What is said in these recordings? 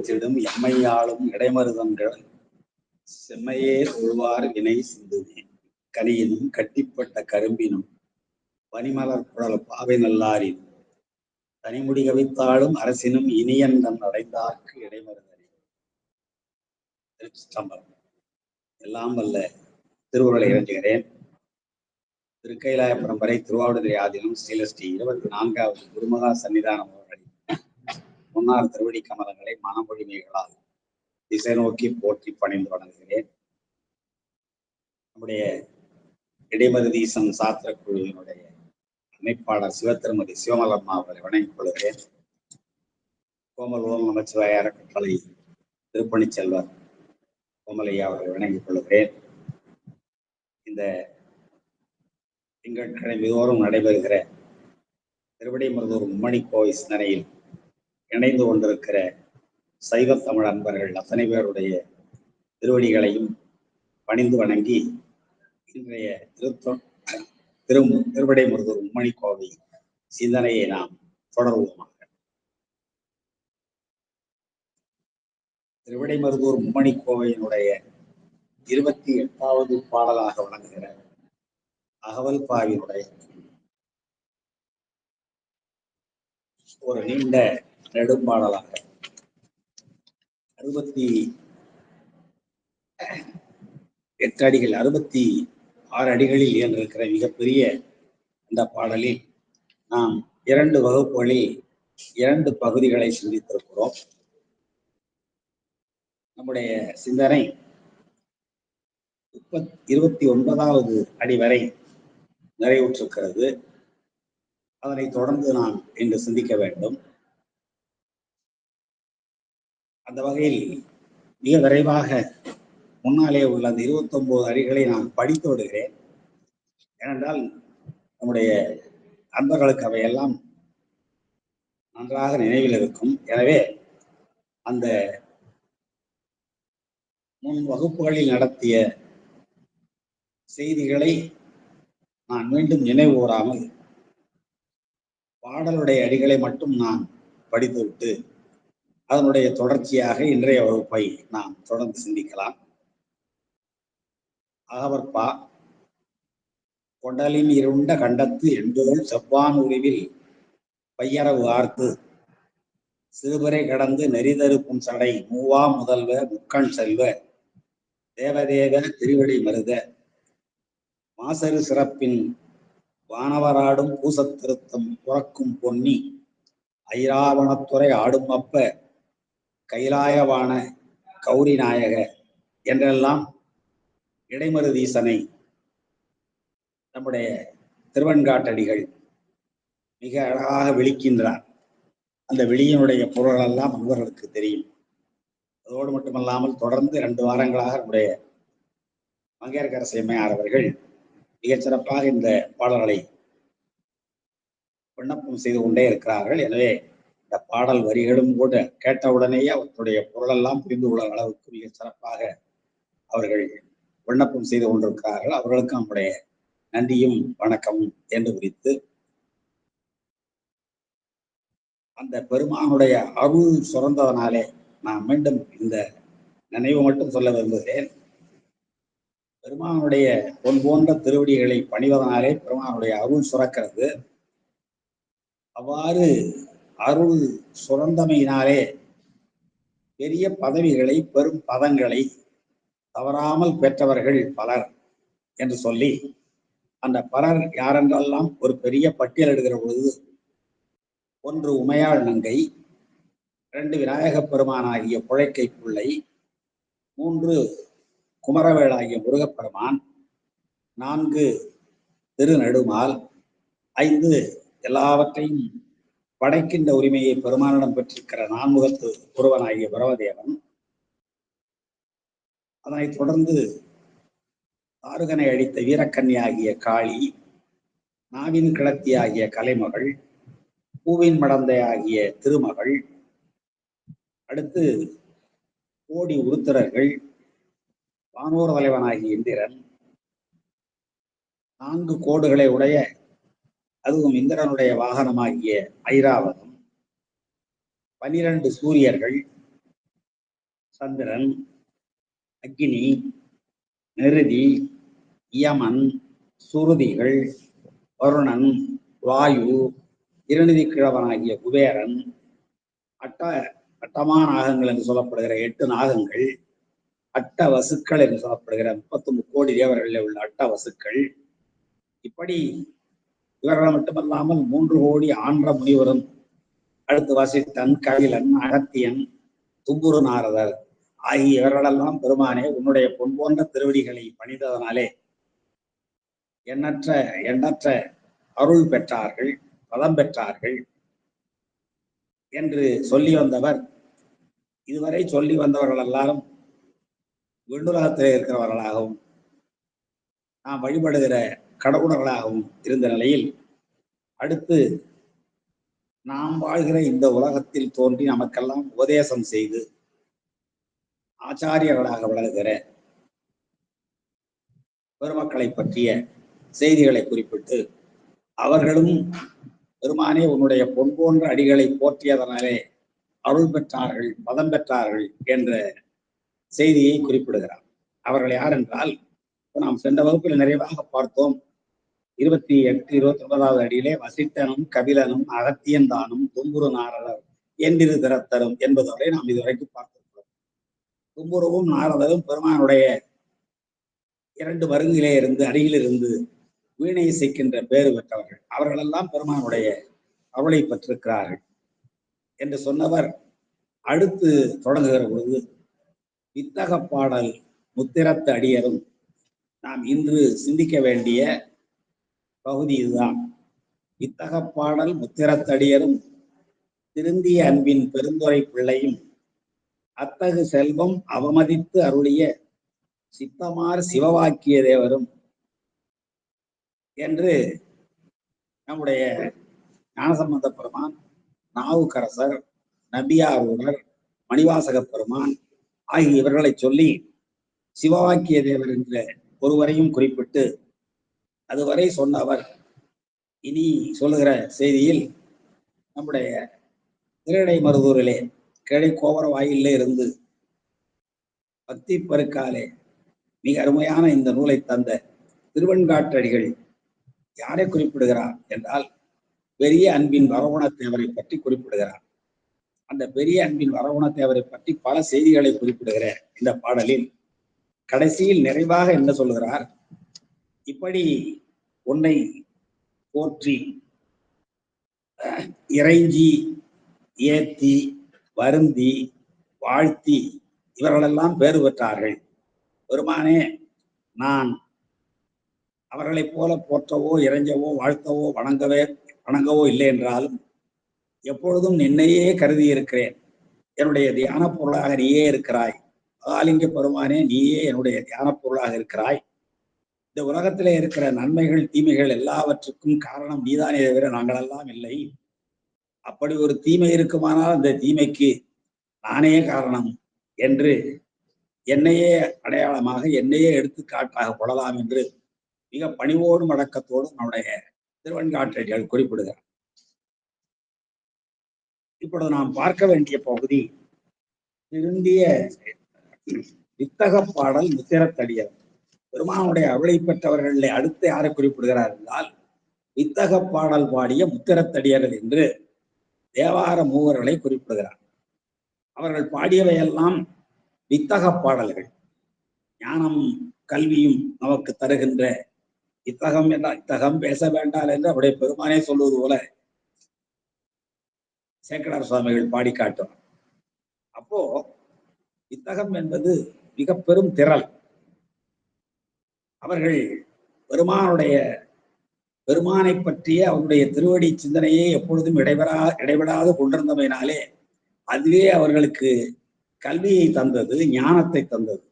எம்மையாளும் இடைமருதங்கள் செம்மையே உள்வார் வினை சிந்துமே கனியினும் கட்டிப்பட்ட கரும்பினும் பனிமலர் குழல் பாவை நல்லாரின் தனிமுடி கவித்தாலும் அரசினும் இனியன் தன் அடைந்தார்க்கு இடைமருதனே. திருச்சிற்றம்பலம். எல்லாம் வல்ல திருவுருளை இறங்குகிறேன். திருக்கைலாய பரம்பரை திருவாவடுதுறை ஆதீனம் ஸ்ரீலஸ்ரீ 24வது குருமகா சன்னிதானம் அவர்களின் முன்னாள் திருவடி கமலங்களை மனமொழிமைகளால் திசை நோக்கி போற்றி பணிந்து வணங்குகிறேன். நம்முடைய இடைமருதீசன் சாத்திர குழுவினுடைய அமைப்பாளர் சிவத்திருமதி சிவமலம்மா அவர்களை வணங்கிக் கொள்கிறேன். கோமல் ஓம் நமச்சிவாய அறக்கட்டளை திருப்பணி செல்வர் கோமலையா அவர்களை வணங்கிக் கொள்கிறேன். இந்த திங்கட்கிழமை தோறும் நடைபெறுகிற திருவிடைமருதூர் மும்மணி கோவை சிந்தனையில் இணைந்து கொண்டிருக்கிற சைவ தமிழ் அன்பர்கள் அத்தனை பேருடைய திருவடிகளையும் பணிந்து வணங்கி இன்றைய திருவிடைமருதூர் மும்மணி கோவை சிந்தனையை நாம் தொடர்வோமாக. திருவிடைமருதூர் மும்மணி கோவையினுடைய 28வது பாடலாக வழங்குகிற அகவல் பாவினுடைய ஒரு நீண்ட நெடும்பாடலாக 68 அடிகள் 66 அடிகளில் இயன்றிருக்கிற மிகப்பெரிய இந்த பாடலில் நாம் 2 வகுப்புகளில் 2 பகுதிகளை சிந்தித்திருக்கிறோம். நம்முடைய சிந்தனை 29வது அடி வரை நிறைவுற்றிருக்கிறது. அதனை தொடர்ந்து நாம் இன்று சிந்திக்க வேண்டும். அந்த வகையில் மிக விரைவாக முன்னாலே உள்ள அந்த 29 அடிகளை நான் படித்து விடுகிறேன். ஏனென்றால் நம்முடைய அன்பர்களுக்கு அவையெல்லாம் நன்றாக நினைவில் இருக்கும். எனவே அந்த முன் வகுப்புகளில் நடத்திய செய்திகளை நான் மீண்டும் நினைவு கூறாமல் பாடலுடைய அடிகளை மட்டும் நான் படித்துவிட்டு அதனுடைய தொடர்ச்சியாக இன்றைய வகுப்பை நாம் தொடர்ந்து சிந்திக்கலாம். அகவற்பா கொண்டலின் இருண்ட கண்டத்து எண்டோள் செவ்வான் உருவில் பையரவு ஆர்த்து சிறுபறை கடந்து நெறிதருப்பும் சடை மூவா முதல்வ முக்கண் செல்வ தேவதேவ திருவடி மருத மாசரு சிறப்பின் வானவராடும் பூசத்திருத்தம் புறக்கும் பொன்னி ஐராவணத்துறை ஆடும் அப்ப கைலாயவான கௌரி நாயக என்றெல்லாம் இடைமருதீசனை நம்முடைய திருவெண்காட்டடிகள் மிக அழகாக விழிக்கின்றார். அந்த விழியினுடைய பொருளெல்லாம் அன்பர்களுக்கு தெரியும். அதோடு மட்டுமல்லாமல் தொடர்ந்து 2 வாரங்களாக நம்முடைய மங்கையர்க்கரசி அம்மையார் அவர்கள் மிகச்சிறப்பாக இந்த பாடல்களை விண்ணப்பம் செய்து கொண்டே இருக்கிறார்கள். எனவே இந்த பாடல் வரிகளும் கூட கேட்டவுடனேயே அவற்றுடைய பொருளெல்லாம் புரிந்து கொள்ள அளவுக்கு மிக சிறப்பாக அவர்கள் விண்ணப்பம் செய்து கொண்டிருக்கிறார்கள். அவர்களுக்கு நம்முடைய நன்றியும் வணக்கம் என்று குறித்து அந்த பெருமானுடைய அருள் சுரந்ததனாலே நான் மீண்டும் இந்த நினைவு மட்டும் சொல்ல விரும்புகிறேன். பெருமானுடைய பொன் போன்ற திருவடிகளை பணிவதனாலே பெருமானுடைய அருள் சுரக்கிறது. அவ்வாறு அருள் சுரந்தமையினாலே பெரிய பதவிகளை பெரும் பதங்களை தவறாமல் பெற்றவர்கள் பலர் என்று சொல்லி அந்த பலர் யாரென்றெல்லாம் ஒரு பெரிய பட்டியல் எடுக்கிற பொழுது 1 உமையாள் நங்கை, 2 விநாயகப் பெருமானாகிய புழைக்கை பிள்ளை, 3 குமரவேளாகிய முருகப்பெருமான், 4 திருநெடுமால், 5 எல்லாவற்றையும் படைக்கின்ற உரிமையை பெருமானிடம் பெற்றிருக்கிற 4முகத்து ஒருவனாகிய பிரமதேவன், அதனைத் தொடர்ந்து தாருகனை அழித்த வீரக்கன்னியாகிய காளி, நாவின் கிளத்தியாகிய கலைமகள், பூவின் மடந்தையாகிய திருமகள், அடுத்து கோடி உருத்திரர்கள், வானோர் தலைவனாகிய இந்திரன், 4 கோடுகளை உடைய அதுவும் இந்திரனுடைய வாகனமாகிய ஐராவதம், 12 சூரியர்கள், சந்திரன், அக்னி, நிருதி, யமன், சுருதிகள், வருணன், வாயு, இருநிதி கிழவனாகிய குபேரன், அட்டமா நாகங்கள் என்று சொல்லப்படுகிற 8 நாகங்கள், அட்ட வசுக்கள் என்று சொல்லப்படுகிற 33 கோடி தேவர்களில் உள்ள அட்ட வசுக்கள், இப்படி இவர்கள் மட்டுமல்லாமல் 3 கோடி ஆன்ற முனிவரும், அடுத்து வசிஷ்டன், கபிலன், அகத்தியன், தும்புரு நாரதர் ஆகிய இவர்களெல்லாம் பெருமானே உன்னுடைய பொன் போன்ற திருவடிகளை பணிந்ததனாலே எண்ணற்ற அருள் பெற்றார்கள், பதம் பெற்றார்கள் என்று சொல்லி வந்தவர். இதுவரை சொல்லி வந்தவர்கள் எல்லாரும் விண்ணுலகத்திலே இருக்கிறவர்களாகவும் நாம் வழிபடுகிற கடவுளர்களாகவும் இருந்த நிலையில், அடுத்து நாம் வாழ்கிற இந்த உலகத்தில் தோன்றி நமக்கெல்லாம் உபதேசம் செய்து ஆச்சாரியர்களாக விளங்குகிற பெருமக்களை பற்றிய செய்திகளை குறிப்பிட்டு, அவர்களும் பெருமானே உன்னுடைய பொன் போன்ற அடிகளை போற்றியதனாலே அருள் பெற்றார்கள், பதம் பெற்றார்கள் என்ற செய்தியை குறிப்பிடுகிறார். அவர்கள் யார் என்றால், நாம் சென்ற வகுப்பில் நிறைவாக பார்த்தோம். 28, 29வது அடியிலே வசிஷ்டனும், கபிலனும், அகத்தியன் தானும், தும்புரு நாரதர் என்றிரு திறத்தரும் என்பதுவரை நாம் இதுவரைக்கும் பார்த்திருக்கிறோம். தும்புருவும் நாரதரும் பெருமானுடைய 2 மருங்கிலே இருந்து அருகில் இருந்து வீணை இசைக்கின்ற பேறு பெற்றவர்கள். அவர்களெல்லாம் பெருமானுடைய அருளை பெற்றிருக்கிறார்கள் என்று சொன்னவர் அடுத்து தொடங்குகிற பொழுது, வித்தக பாடல் முத்திரத்து அடியரும் நாம் இன்று சிந்திக்க வேண்டிய பகுதி இதுதான். வித்தக பாடல் முத்திரத்தடியரும் திருந்திய அன்பின் பெருந்துரை பிள்ளையும் அத்தகு செல்வம் அவமதித்து அருளிய சித்தமார் சிவவாக்கிய தேவரும் என்று நம்முடைய ஞானசம்பந்த பெருமான், நாவுக்கரசர், நபியாரூரர், மணிவாசக பெருமான் ஆகிய இவர்களை சொல்லி சிவவாக்கிய தேவர் என்ற ஒருவரையும் குறிப்பிட்டு அதுவரை சொன்னவர் இனி சொல்லுகிற செய்தியில் நம்முடைய திருடை மருதூரிலே கிழை கோபுர வாயிலே இருந்து பக்தி பெருக்காலே மிக அருமையான இந்த நூலை தந்த திருவெண்காட்டடிகள் யாரை குறிப்பிடுகிறார் என்றால், பெரிய அன்பின் வரகுணத்தேவரை பற்றி குறிப்பிடுகிறார். அந்த பெரிய அன்பின் வரகுணத்தேவரை பற்றி பல செய்திகளை குறிப்பிடுகிற இந்த பாடலில் கடைசியில் நிறைவாக என்ன சொல்கிறார்? இப்படி உன்னை போற்றி இறைஞ்சி ஏத்தி வருந்தி வாழ்த்தி இவர்களெல்லாம் பேறு பெற்றார்கள். பெருமானே, நான் அவர்களைப் போல போற்றவோ இறைஞ்சவோ வாழ்த்தவோ வணங்கவோ இல்லை என்றாலும் எப்பொழுதும் நின்னையே கருதி இருக்கிறேன். என்னுடைய தியான பொருளாக நீயே இருக்கிறாய். ஆலிங்க பெருமானே, நீயே என்னுடைய தியான பொருளாக இருக்கிறாய். இந்த உலகத்திலே இருக்கிற நன்மைகள் தீமைகள் எல்லாவற்றுக்கும் காரணம் நீதானே தவிர நாங்களெல்லாம் இல்லை. அப்படி ஒரு தீமை இருக்குமானால் அந்த தீமைக்கு நானே காரணம் என்று என்னையே அடையாளமாக, என்னையே எடுத்துக்காட்டாக கொள்ளலாம் என்று மிக பணிவோடும் அடக்கத்தோடும் நம்முடைய திருவெண்காட்டடிகள் குறிப்பிடுகிறார். இப்பொழுது நாம் பார்க்க வேண்டிய பகுதி திருந்திய வித்தக பாடல் முத்திரத்தடியர். பெருமானுடைய அருளை பெற்றவர்களை அடுத்து யாரை குறிப்பிடுகிறார் என்றால், வித்தக பாடல் பாடிய முத்திரத்தடியர்கள் என்று தேவார மூவர்களை குறிப்பிடுகிறார். அவர்கள் பாடியவையெல்லாம் வித்தக பாடல்கள். ஞானம் கல்வியும் நமக்கு தருகின்ற இத்தகம் என்றால் இத்தகம் பேச வேண்டாம் என்று அவருடைய பெருமானே சொல்வது போல சேக்கடார் சுவாமிகள் பாடி காட்டுவார். அப்போ இத்தகம் என்பது மிக பெரும் திரள். அவர்கள் பெருமானை பற்றிய அவருடைய திருவடி சிந்தனையை எப்பொழுதும் இடைவிடாது கொண்டிருந்தமையினாலே அதுவே அவர்களுக்கு கல்வியை தந்தது, ஞானத்தை தந்தது.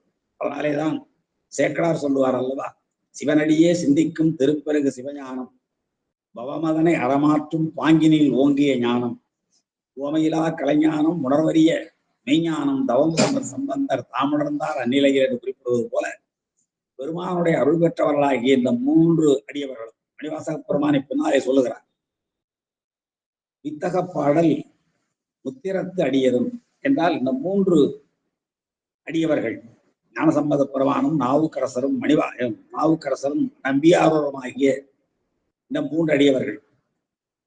அதனாலேதான் சேக்கடார் சொல்லுவார் அல்லவா, சிவனடியே சிந்திக்கும் திருப்பெருகு சிவஞானம், பவமதனை அறமாற்றும் பாங்கினில் ஓங்கிய ஞானம், உவமையிலா கலைஞானம், உணர்வறிய மெய்ஞானம், தவம் சம்பந்தர் தாமுணர்ந்தார் அந்நிலையில் என்று குறிப்பிடுவது போல, பெருமானுடைய அருள் பெற்றவர்களாகிய இந்த 3 அடியவர்களும் மணிவாசக பெருமானை பின்னாலே சொல்லுகிறார். வித்தக பாடல் முத்திரத்து அடியரும் என்றால் இந்த 3 அடியவர்கள் ஞானசம்பந்த பெருமானும் நாவுக்கரசரும் நம்பியாரூரமாகிய இந்த 3 அடியவர்கள்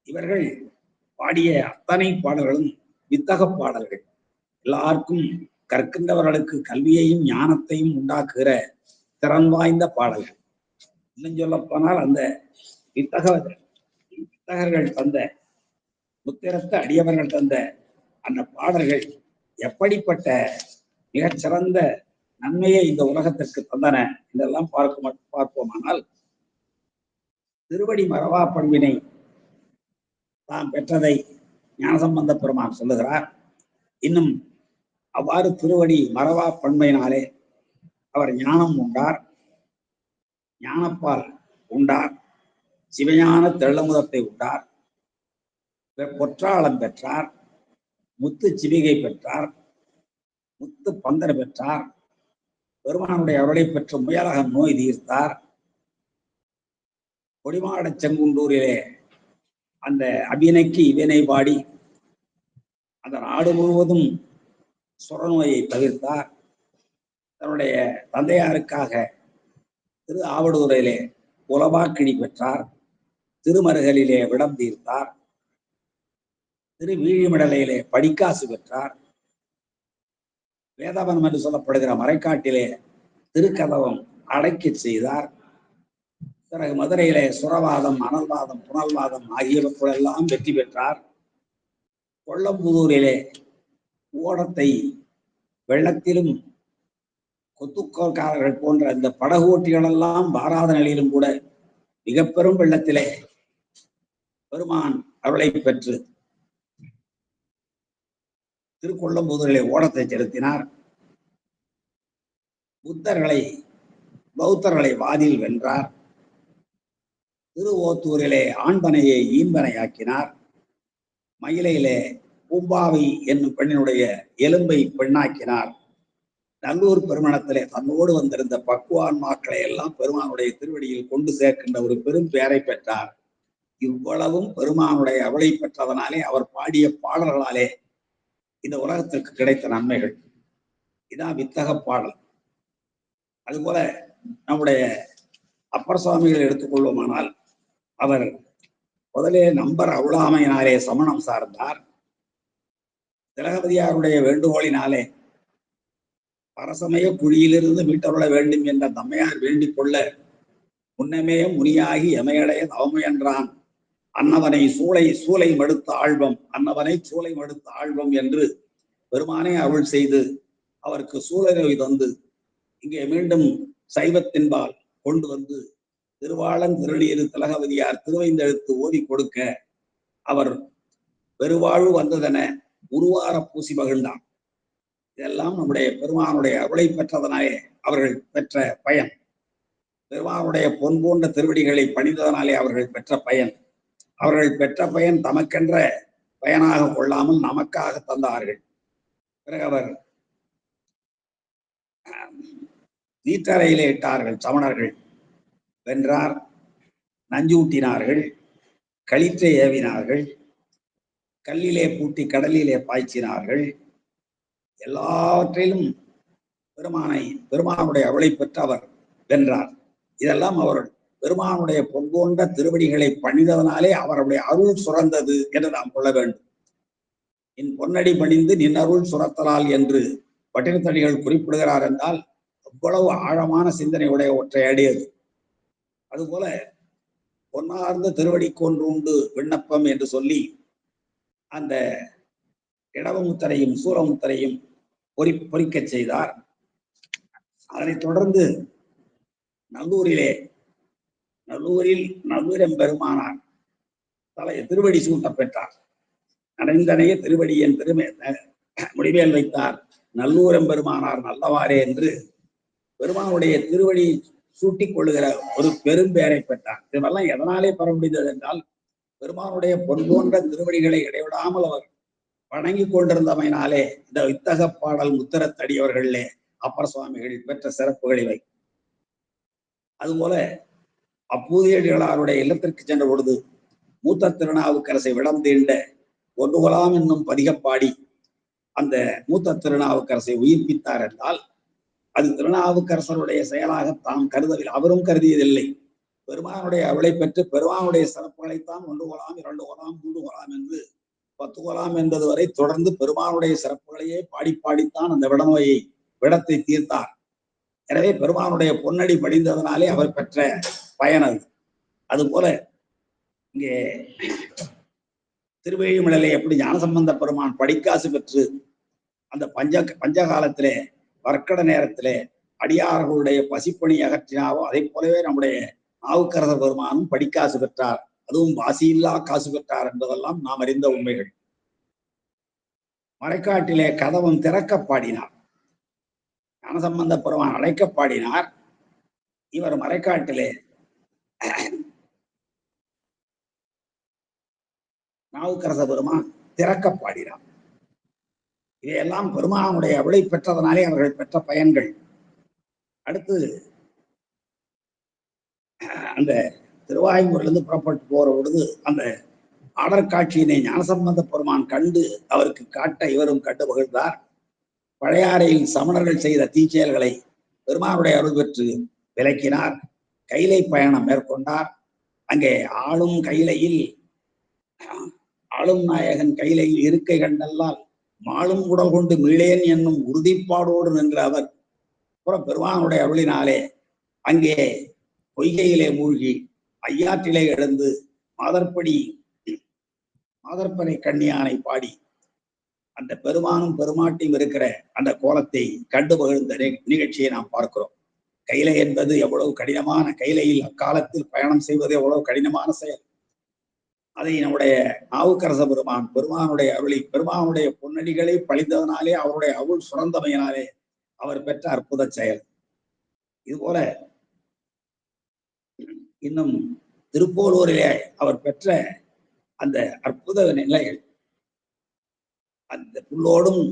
இவர்கள் பாடிய அத்தனை பாடல்களும் வித்தக பாடல்கள். எல்லாருக்கும் கற்கின்றவர்களுக்கு கல்வியையும் ஞானத்தையும் உண்டாக்குகிற திறன் வாய்ந்த பாடல்கள். இன்னும் சொல்ல போனால் அந்த வித்தகர்கள் தந்த முத்திரத்த அடியவர்கள் தந்த அந்த பாடல்கள் எப்படிப்பட்ட மிகச்சிறந்த நன்மையை இந்த உலகத்திற்கு தந்தன இதெல்லாம் பார்ப்போமானால், திருவடி மறவா பண்பினை தாம் பெற்றதை ஞானசம்பந்த பெருமான் சொல்லுகிறார். இன்னும் அவ்வாறு திருவடி மறவா பண்பினாலே அவர் ஞானம் உண்டார், ஞானப்பால் உண்டார், சிவஞான தெள்ளமுதத்தை உண்டார், பொற்றாளம் பெற்றார், முத்து சிவிகை பெற்றார், முத்து பந்தர் பெற்றார், பெருமானுடைய அருளை பெற்ற முயலகம் நோய் தீர்த்தார். கொடிமாட செங்குண்டூரிலே அந்த அபிநைக்கு இவனை பாடி அந்த நாடு முழுவதும் சுரநோயை தவிர்த்தார். தன்னுடைய தந்தையாருக்காக திரு ஆவடுதுறையிலே உலவாக்கிழி பெற்றார், திருமருகலிலே விடம் தீர்த்தார், திரு வீழிமிடலையிலே படிக்காசு பெற்றார், வேதவனம் என்று சொல்லப்படுகிற மறைக்காட்டிலே திருக்கதவம் அடக்கி செய்தார். பிறகு மதுரையிலே சுரவாதம், அனல்வாதம், புனல்வாதம் ஆகியவற்றெல்லாம் வெற்றி பெற்றார். கொல்லம்புதூரிலே ஓடத்தை வெள்ளத்திலும் கொத்துக்கோக்காரர்கள் போன்ற இந்த படகு ஓட்டிகளெல்லாம் வாராத நிலையிலும் கூட மிக பெரும் வெள்ளத்திலே பெருமான் அருளை பெற்று திருக்கொள்ளம்புதூரிலே ஓடத்தை செலுத்தினார். பௌத்தர்களை வாதில் வென்றார். திருவோத்தூரிலே ஆண்பனையை ஈன்பனையாக்கினார். மயிலையிலே பூம்பாவை என்னும் பெண்ணினுடைய எலும்பை பெண்ணாக்கினார். நல்லூர் பெருமணத்திலே தன்னோடு வந்திருந்த பக்குவான்மாக்களை எல்லாம் பெருமானுடைய திருவடியில் கொண்டு சேர்க்கின்ற ஒரு பெரும் பெயரை பெற்றார். இவ்வளவும் பெருமானுடைய அருளை பெற்றதனாலே, அவர் பாடிய பாடல்களாலே இந்த உலகத்திற்கு கிடைத்த நன்மைகள். இதான் வித்தக பாடல். அதுபோல நம்முடைய அப்பர் சுவாமிகள் எடுத்துக்கொள்வோமானால், அவர் முதலே நம்பர் அருளாமையினாலே சமணம் சார்ந்தார். திலகவதியாருடைய வேண்டுகோளினாலே பரசமய குழியிலிருந்து மீட்டருள வேண்டும் என்ற தம்மையார் வேண்டிக் கொள்ள முன்னமே முனியாகி எமையடைய தவமுயன்றான் அன்னவனை சூளை மடுத்த ஆழ்வம், அன்னவனை சூளை மடுத்த ஆழ்வம் என்று பெருமானே அருள் செய்து அவருக்கு சூளை நோய் தந்து இங்கே மீண்டும் சைவத்தின்பால் கொண்டு வந்து திருவாளன் திருநீரு திலகவதியார் திருவைந்தெழுத்து ஓதி கொடுக்க அவர் பெருவாழ்வு வந்ததென உருவார பூசி மகிழ்ந்தான். இதெல்லாம் நம்முடைய பெருமானுடைய அருளை பெற்றதனாலே அவர்கள் பெற்ற பயன். பெருமானுடைய பொன் போன்ற திருவடிகளை பணிந்ததனாலே அவர்கள் பெற்ற பயன். அவர்கள் பெற்ற பயன் தமக்கென்ற பயனாக கொள்ளாமல் நமக்காக தந்தார்கள். பிறகு அவர் நீற்றறையிலே இட்டார்கள். சமணர்கள் வென்றார், நஞ்சூட்டினார்கள், களிற்றை ஏவினார்கள், கல்லிலே பூட்டி கடலிலே பாய்ச்சினார்கள். எல்லாவற்றிலும் பெருமானுடைய அருளை பெற்று அவர் வென்றார். இதெல்லாம் அவர் பெருமானுடைய பொன்போன்ற திருவடிகளை பணிந்ததனாலே அவருடைய அருள் சுரந்தது என்று நாம் கொள்ள வேண்டும். என் பொன்னடி பணிந்து நின் அருள் சுரத்தலால் என்று பட்டினத்தடிகள் குறிப்பிடுகிறார் என்றால் அவ்வளவு ஆழமான சிந்தனை உடைய ஒற்றை அடியது. அதுபோல பொன்னார்ந்த திருவடிக்கொன்று உண்டு விண்ணப்பம் என்று சொல்லி அந்த இடவமுத்தரையும் சூரமுத்தரையும் பொறிக்க செய்தார். அதனைத் தொடர்ந்து நல்லூரில் பெருமானார் திருவடி சூட்ட பெற்றார். நடைந்தனைய திருவடியின் பெருமை முடிவேல் வைத்தார் நல்லூரம் பெருமானார் நல்லவாறே என்று பெருமானுடைய திருவடி சூட்டிக் கொள்ளுகிற ஒரு பெரும் பெயரை பெற்றார். இதெல்லாம் எதனாலே பெற முடிந்தது என்றால், பெருமானுடைய பொன் போன்ற திருவடிகளை இடைவிடாமல் அவர் வணங்கி கொண்டிருந்தமையினாலே இந்த வித்தக பாடல் முத்திரத்தடியவர்களே அப்பர் சுவாமிகள் பெற்ற சிறப்புகள் இவை. அதுபோல அப்பூதியடிகளாருடைய இல்லத்திற்கு சென்ற பொழுது மூத்த திருநாவுக்கரசை விடம் தீண்ட ஒன்றுகலாம் என்னும் பதிகப்பாடி அந்த மூத்த திருநாவுக்கரசை உயிர்ப்பித்தார் என்றால், அது திருநாவுக்கரசருடைய செயலாக தாம் கருதவில்லை, அவரும் கருதியதில்லை. பெருமானுடைய அருளை பெற்று பெருமானுடைய சிறப்புகளைத்தான் 1 கொலாம் 2 கொலாம் 3 கொலாம் என்று 10 கொலாம் என்பது வரை தொடர்ந்து பெருமானுடைய சிறப்புகளையே பாடித்தான் அந்த விடநோயை விடத்தை தீர்த்தார். எனவே பெருமானுடைய பொன்னடி படிந்ததனாலே அவர் பெற்ற பயன் அது. அதுபோல இங்கே திருவேழிமலையிலே எப்படி ஞானசம்பந்த பெருமான் படிக்காசு பெற்று அந்த பஞ்சகாலத்திலே வர்க்கட நேரத்திலே அடியார்களுடைய பசிப்பணி அகற்றினாவோ அதை போலவே நம்முடைய நாவுக்கரசர் பெருமானும் படிக்காசு பெற்றார், அதுவும் வாசியில்லா காசு பெற்றார் என்பதெல்லாம் நாம் அறிந்த உண்மைகள். மறைக்காட்டிலே கதவம் திறக்க பாடினார், ஞானசம்பந்த பெருமான் அழைக்க பாடினார். இவர் மறைக்காட்டிலே நாவுக்கரச பெருமான் திறக்க பாடினார். இதையெல்லாம் பெருமானுடைய அருளை பெற்றதனாலே அவர்கள் பெற்ற பயன்கள். அடுத்து அந்த திருவாயூரிலிருந்து புறப்பட்டு போற பொழுது அந்த ஆடற்காட்சியினை ஞானசம்பந்த பெருமான் கண்டு அவருக்கு காட்ட இவரும் கண்டு மகிழ்ந்தார். பழையாறையில் சமணர்கள் செய்த தீச்செயல்களை பெருமானுடைய அருள் பெற்று விளக்கினார். கைலை பயணம் மேற்கொண்டார். அங்கே ஆளும் கைலையில் ஆளும் நாயகன் கைலையில் இருக்கை கண்டல்லால் மாளும் உடல் கொண்டு மீளேன் என்னும் உறுதிப்பாடோடு நின்ற அவர் பெருமானுடைய அருளினாலே அங்கே பொய்கையிலே மூழ்கி ஐயாற்றிலே எழுந்து மாதர்பனை கண்ணியானை பாடி அந்த பெருமானும் பெருமாட்டியும் இருக்கிற அந்த கோலத்தை கண்டு மகிழ்ந்த நிகழ்ச்சியை நாம் பார்க்கிறோம். கைலை என்பது எவ்வளவு கடினமான, கைலையில் அக்காலத்தில் பயணம் செய்வது எவ்வளவு கடினமான செயல். அதை நம்முடைய நாவுக்கரச பெருமானுடைய அருளி பெருமானுடைய பொன்னடிகளை பழிந்ததனாலே அவருடைய அருள் சுரந்தமையினாலே அவர் பெற்ற அற்புத செயல். இதுபோல இன்னும் திருப்போலூரிலே அவர் பெற்ற அந்த அற்புத நிலைகள், அந்த புல்லோடும்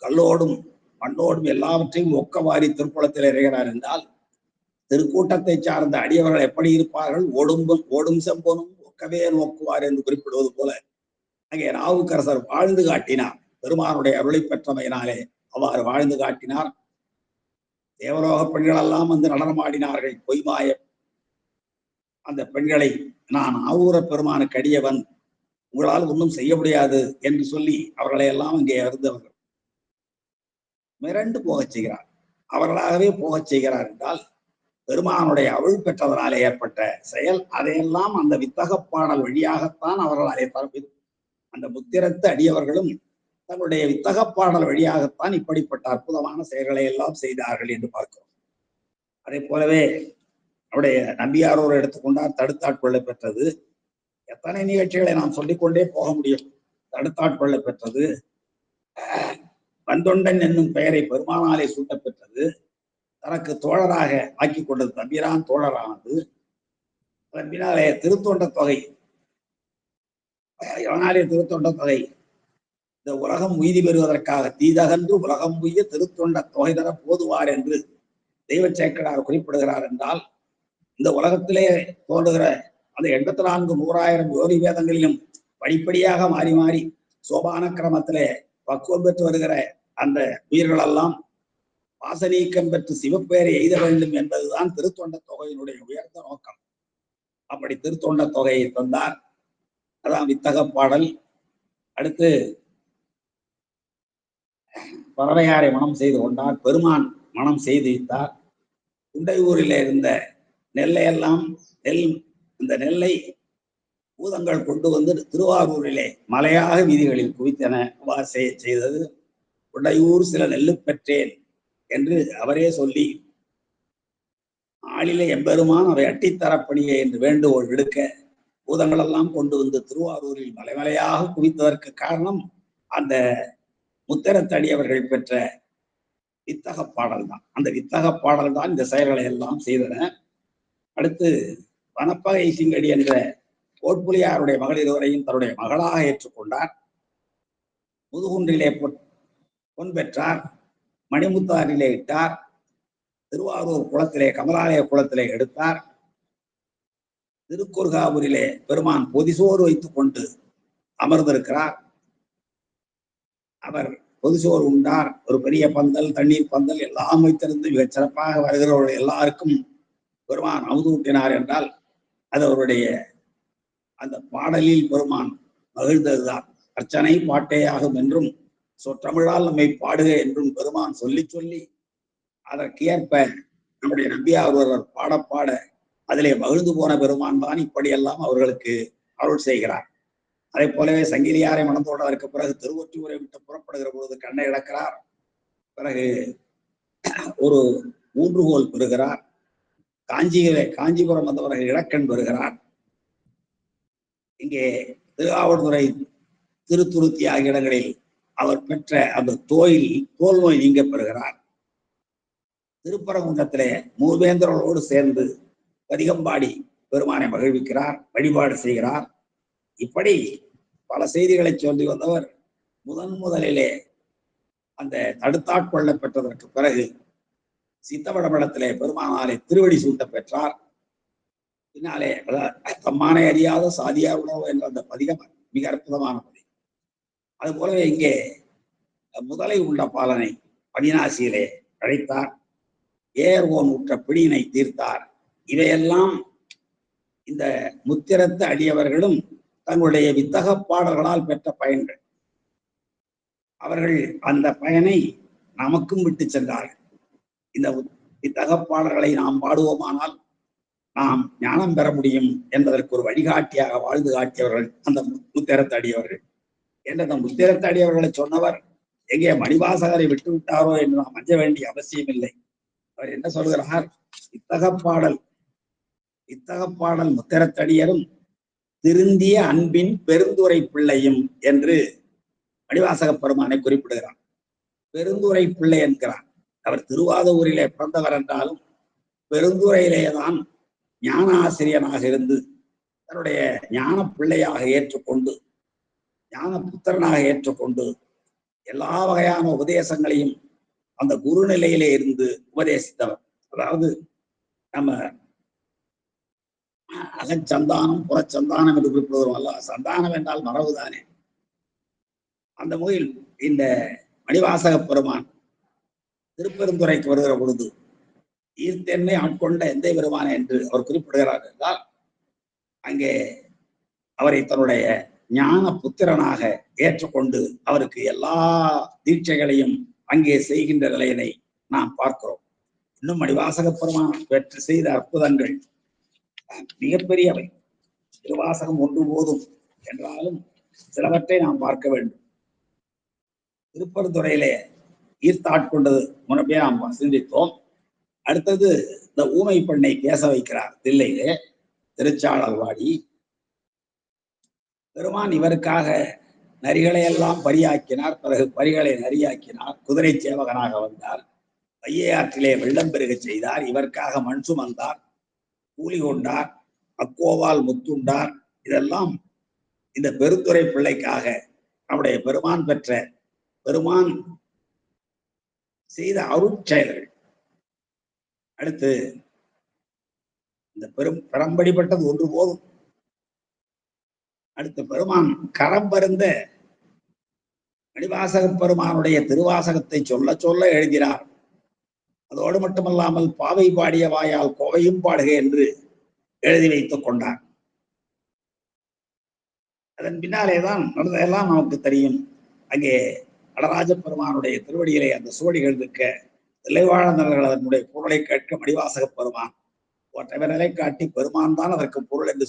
கல்லோடும் மண்ணோடும் எல்லாவற்றையும் ஒக்கவாரி திருக்குளத்தில் இறைகிறார் என்றால் திருக்கூட்டத்தை சார்ந்த அடியவர்கள் எப்படி இருப்பார்கள்? ஓடும் செம்பொனும் ஒக்கவே நோக்குவார் என்று குறிப்பிடுவது போல அங்கே நாவுக்கரசர் வாழ்ந்து காட்டினார். பெருமானுடைய அருளை பெற்றமையினாலே அவ்வாறு வாழ்ந்து காட்டினார். தேவலோக பெண்கள் எல்லாம் வந்து நடனமாடினார்கள். பொய்மாய அந்த பெண்களை நான் ஆவூர பெருமானுக்கு அடியவன், உங்களால் ஒன்றும் செய்ய முடியாது என்று சொல்லி அவர்களை எல்லாம் அங்கே அறிந்தவர்கள் மிரண்டு போகச் செய்கிறார். அவர்களாகவே போகச் செய்கிறார் என்றால் பெருமானுடைய அருள் பெற்றதனாலே ஏற்பட்ட செயல். அதையெல்லாம் அந்த வித்தக பாடல் வழியாகத்தான் அவர்கள் அதை பரப்பி அந்த முத்திரத்து அடியவர்களும் தங்களுடைய வித்தக பாடல் வழியாகத்தான் இப்படிப்பட்ட அற்புதமான செயல்களை எல்லாம் செய்தார்கள் என்று பார்க்கிறோம். அதே போலவே அவருடைய நம்பியாரோர் எடுத்துக்கொண்டார். தடுத்தாட்கொள்ள பெற்றது. எத்தனை நிகழ்ச்சிகளை நாம் சொல்லிக்கொண்டே போக முடியும். தடுத்தாட்கொள்ள பெற்றது. வந்தொண்டன் என்னும் பெயரை பெருமானாலே சூட்ட பெற்றது. தனக்கு தோழராக ஆக்கி கொண்டது தம்பிரான் தோழரானது. அதன் பின்னாலே திருத்தொண்ட தொகை, எவனாலே திருத்தொண்ட தொகை இந்த உலகம் உய்தி பெறுவதற்காக தீதகன்று உலகம் உய்ய திருத்தொண்ட தொகை தர போதுவார் என்று தெய்வ சேக்கடார் குறிப்பிடுகிறார் என்றால், இந்த உலகத்திலே தோன்றுகிற அந்த 84,100,000 யோனி வேதங்களிலும் படிப்படியாக மாறி மாறி சோபான கிரமத்திலே பக்குவம் பெற்று வருகிற அந்த உயிர்களெல்லாம் வாசநீக்கம் பெற்று சிவப்பேரை எய்த வேண்டும் என்பதுதான் திருத்தொண்ட தொகையினுடைய உயர்ந்த நோக்கம். அப்படி திருத்தொண்ட தொகையை தந்தார். அதான் வித்தக பாடல். அடுத்து பறவையாரை மனம் செய்து கொண்டார். பெருமான் மனம் செய்து வைத்தார். குண்டையூரில் இருந்த நெல்லையெல்லாம் இந்த நெல்லை பூதங்கள் கொண்டு வந்து திருவாரூரிலே மலையாக வீதிகளில் குவித்தன செய்தது. குண்டையூர் சில நெல்லு பெற்றேன் என்று அவரே சொல்லி ஆளிலே எம்பெருமான் அவை அட்டித்தரப்பணியே என்று வேண்டுகோள் விடுக்க பூதங்கள் எல்லாம் கொண்டு வந்து திருவாரூரில் மலைமலையாக குவித்ததற்கு காரணம் அந்த முத்திரத்தடியவர்கள் பெற்ற வித்தக பாடல் தான். அந்த வித்தக பாடல் தான் இந்த செயல்களை எல்லாம் செய்தன. அடுத்து வனப்பகை சிங்கடி என்ற கோட்புலியாருடைய மகளிர் இருவரையும் தன்னுடைய மகளாக ஏற்றுக்கொண்டார். முதுகுன்றிலே பொன் பெற்றார். மணிமுத்தாரிலே இட்டார். திருவாரூர் குளத்திலே கமலாலய குளத்திலே எடுத்தார். திருக்குறுகாவூரிலே பெருமான் பொதிசோறு வைத்துக் கொண்டு அமர்ந்திருக்கிறார். அவர் பொதுசோர் உண்டார். ஒரு பெரிய பந்தல், தண்ணீர் பந்தல் எல்லாம் வைத்திருந்து மிகச் சிறப்பாக வருகிறவர்கள் எல்லாருக்கும் பெருமான் அமுதூட்டினார் என்றால் அது அவருடைய அந்த பாடலில் பெருமான் மகிழ்ந்ததுதான். அர்ச்சனை பாட்டேயாகும் என்றும் சொற்றமிழால் நம்மை பாடுக என்றும் பெருமான் சொல்லி சொல்லி அதற்கேற்ப நம்முடைய நம்பியார் ஒருவர் பாட பாட அதிலே மகிழ்ந்து போன பெருமான் தான் இப்படியெல்லாம் அவர்களுக்கு அருள் செய்கிறார். அதே போலவே சங்கிலியாரை மணந்தோடுவதற்கு பிறகு திருவொற்றியூரை விட்டு புறப்படுகிற பொழுது கண்ணை இழக்கிறார். பிறகு ஒரு ஊன்றுகோல் பெறுகிறார். காஞ்சிபுரம் வந்தவர்கள் இலக்கண் பெறுகிறார். இங்கே திருஆவடுதுறை, திருத்துருத்தி ஆகிய இடங்களில் அவர் பெற்ற அந்த தோல் நோய் நீங்க பெறுகிறார். திருப்பரங்குன்றத்திலே மூவேந்தர்களோடு சேர்ந்து பதிகம்பாடி பெருமானை மகிழ்விக்கிறார், வழிபாடு செய்கிறார். இப்படி பல செய்திகளை சொல்லி வந்தவர் முதலிலே அந்த தடுத்தாட்கொள்ள பெற்றதற்கு பிறகு சித்தவடமடத்திலே பெருமானாரை திருவடி சூட்ட பெற்றார். பின்னாலே தம்மானை அறியாத சாதியார் உணவு என்ற அந்த பதிகம் மிக அற்புதமான பதிகம். அது போலவே இங்கே முதலை உள்ள பாலனை பனிநாசியிலே அழைத்தார். ஏர்வோன் உற்ற பிடியினை தீர்த்தார். இவையெல்லாம் இந்த முத்திரத்து அடியவர்களும் தங்களுடைய வித்தக பாடல்களால் பெற்ற பயன்கள். அவர்கள் அந்த பயனை நமக்கும் விட்டு சென்றார்கள். இந்த வித்தக பாடல்களை நாம் பாடுவோமானால் நாம் ஞானம் பெற முடியும் என்பதற்கு ஒரு வழிகாட்டியாக வாழ்ந்து காட்டியவர்கள் அந்த முத்திரத்து அடியவர்கள். என்ற அந்த முத்திரத்து அடியவர்களை சொன்னவர் எங்கே மணிவாசகரை விட்டு விட்டாரோ என்று நாம் அஞ்ச வேண்டிய அவசியம் இல்லை. அவர் என்ன சொல்கிறார்? இத்தகப்பாடல் முத்திரத்தடியரும் திருந்திய அன்பின் பெருந்துரை பிள்ளையும் என்று மணிவாசக பெருமானை குறிப்பிடுகிறார். பெருந்துரை பிள்ளை என்கிறார். அவர் திருவாதூரிலே பிறந்தவர் என்றாலும் பெருந்துறையிலேதான் ஞான ஆசிரியனாக இருந்து தன்னுடைய ஞான பிள்ளையாக ஏற்றுக்கொண்டு, ஞான புத்திரனாக ஏற்றுக்கொண்டு எல்லா வகையான உபதேசங்களையும் அந்த குரு நிலையிலே இருந்து உபதேசித்தவர். அதாவது நம்ம அகச்சந்தானம் புறச்சந்தானம் என்று குறிப்பிடுவோம் அல்ல, சந்தானம் என்றால் மரபுதானே. அந்த முறையில் இந்த மணிவாசக பெருமான் திருப்பெருந்துறைக்கு வருகிற பொழுது ஈர்த்தென்னை ஆட்கொண்ட எந்த பெருமான் என்று அவர் குறிப்பிடுகிறார் என்றால் அங்கே அவரை தன்னுடைய ஞான புத்திரனாக ஏற்றுக்கொண்டு அவருக்கு எல்லா தீட்சைகளையும் அங்கே செய்கின்ற நிலையினை நாம் பார்க்கிறோம். இன்னும் மணிவாசக பெருமான் பெற்று செய்த அற்புதங்கள் மிகப்பெரியவை. திருவாசகம் ஒன்று போதும் என்றாலும் சிலவற்றை நாம் பார்க்க வேண்டும். திருப்பெருந்துறையிலே ஈர்த்தாட்கொண்டது முன்னே நாம் சிந்தித்தோம். அடுத்தது இந்த ஊமை பெண்ணை பேச வைக்கிறார் தில்லையிலே திருச்சாளர்வாடி. பெருமான் இவருக்காக நரிகளை எல்லாம் பரியாக்கினார். பிறகு பரிகளை நரியாக்கினார். குதிரை சேவகனாக வந்தார். வையாற்றிலே வெள்ளம் பெருக செய்தார். இவருக்காக மண் சுமந்தார், கூலி கொண்டார், அக்கோவால் முத்துண்டார். இதெல்லாம் இந்த பெருந்துறை பிள்ளைக்காக நம்முடைய பெருமான் செய்த அருட்செயல்கள். அடுத்து இந்த பெரும்படிப்பட்டது ஒன்று போதும். அடுத்து பெருமான் கரம் பருந்த மணிவாசக பெருமானுடைய திருவாசகத்தை சொல்ல சொல்ல எழுதினார். அதோடு மட்டுமல்லாமல் பாவை பாடிய வாயால் கோவையும் பாடுக என்று எழுதி வைத்துக் கொண்டார். அதன் பின்னாலேதான் நடந்ததெல்லாம் நமக்கு தெரியும். அங்கே நடராஜ பெருமானுடைய திருவடியிலே அந்த சுவடிகள் இருக்க தில்லைவாழந்தர்கள் அதனுடைய பொருளை கேட்க மணிவாசக பெருமான் ஒற்றை நிலை காட்டி பெருமான் தான் அதற்கு பொருள் என்று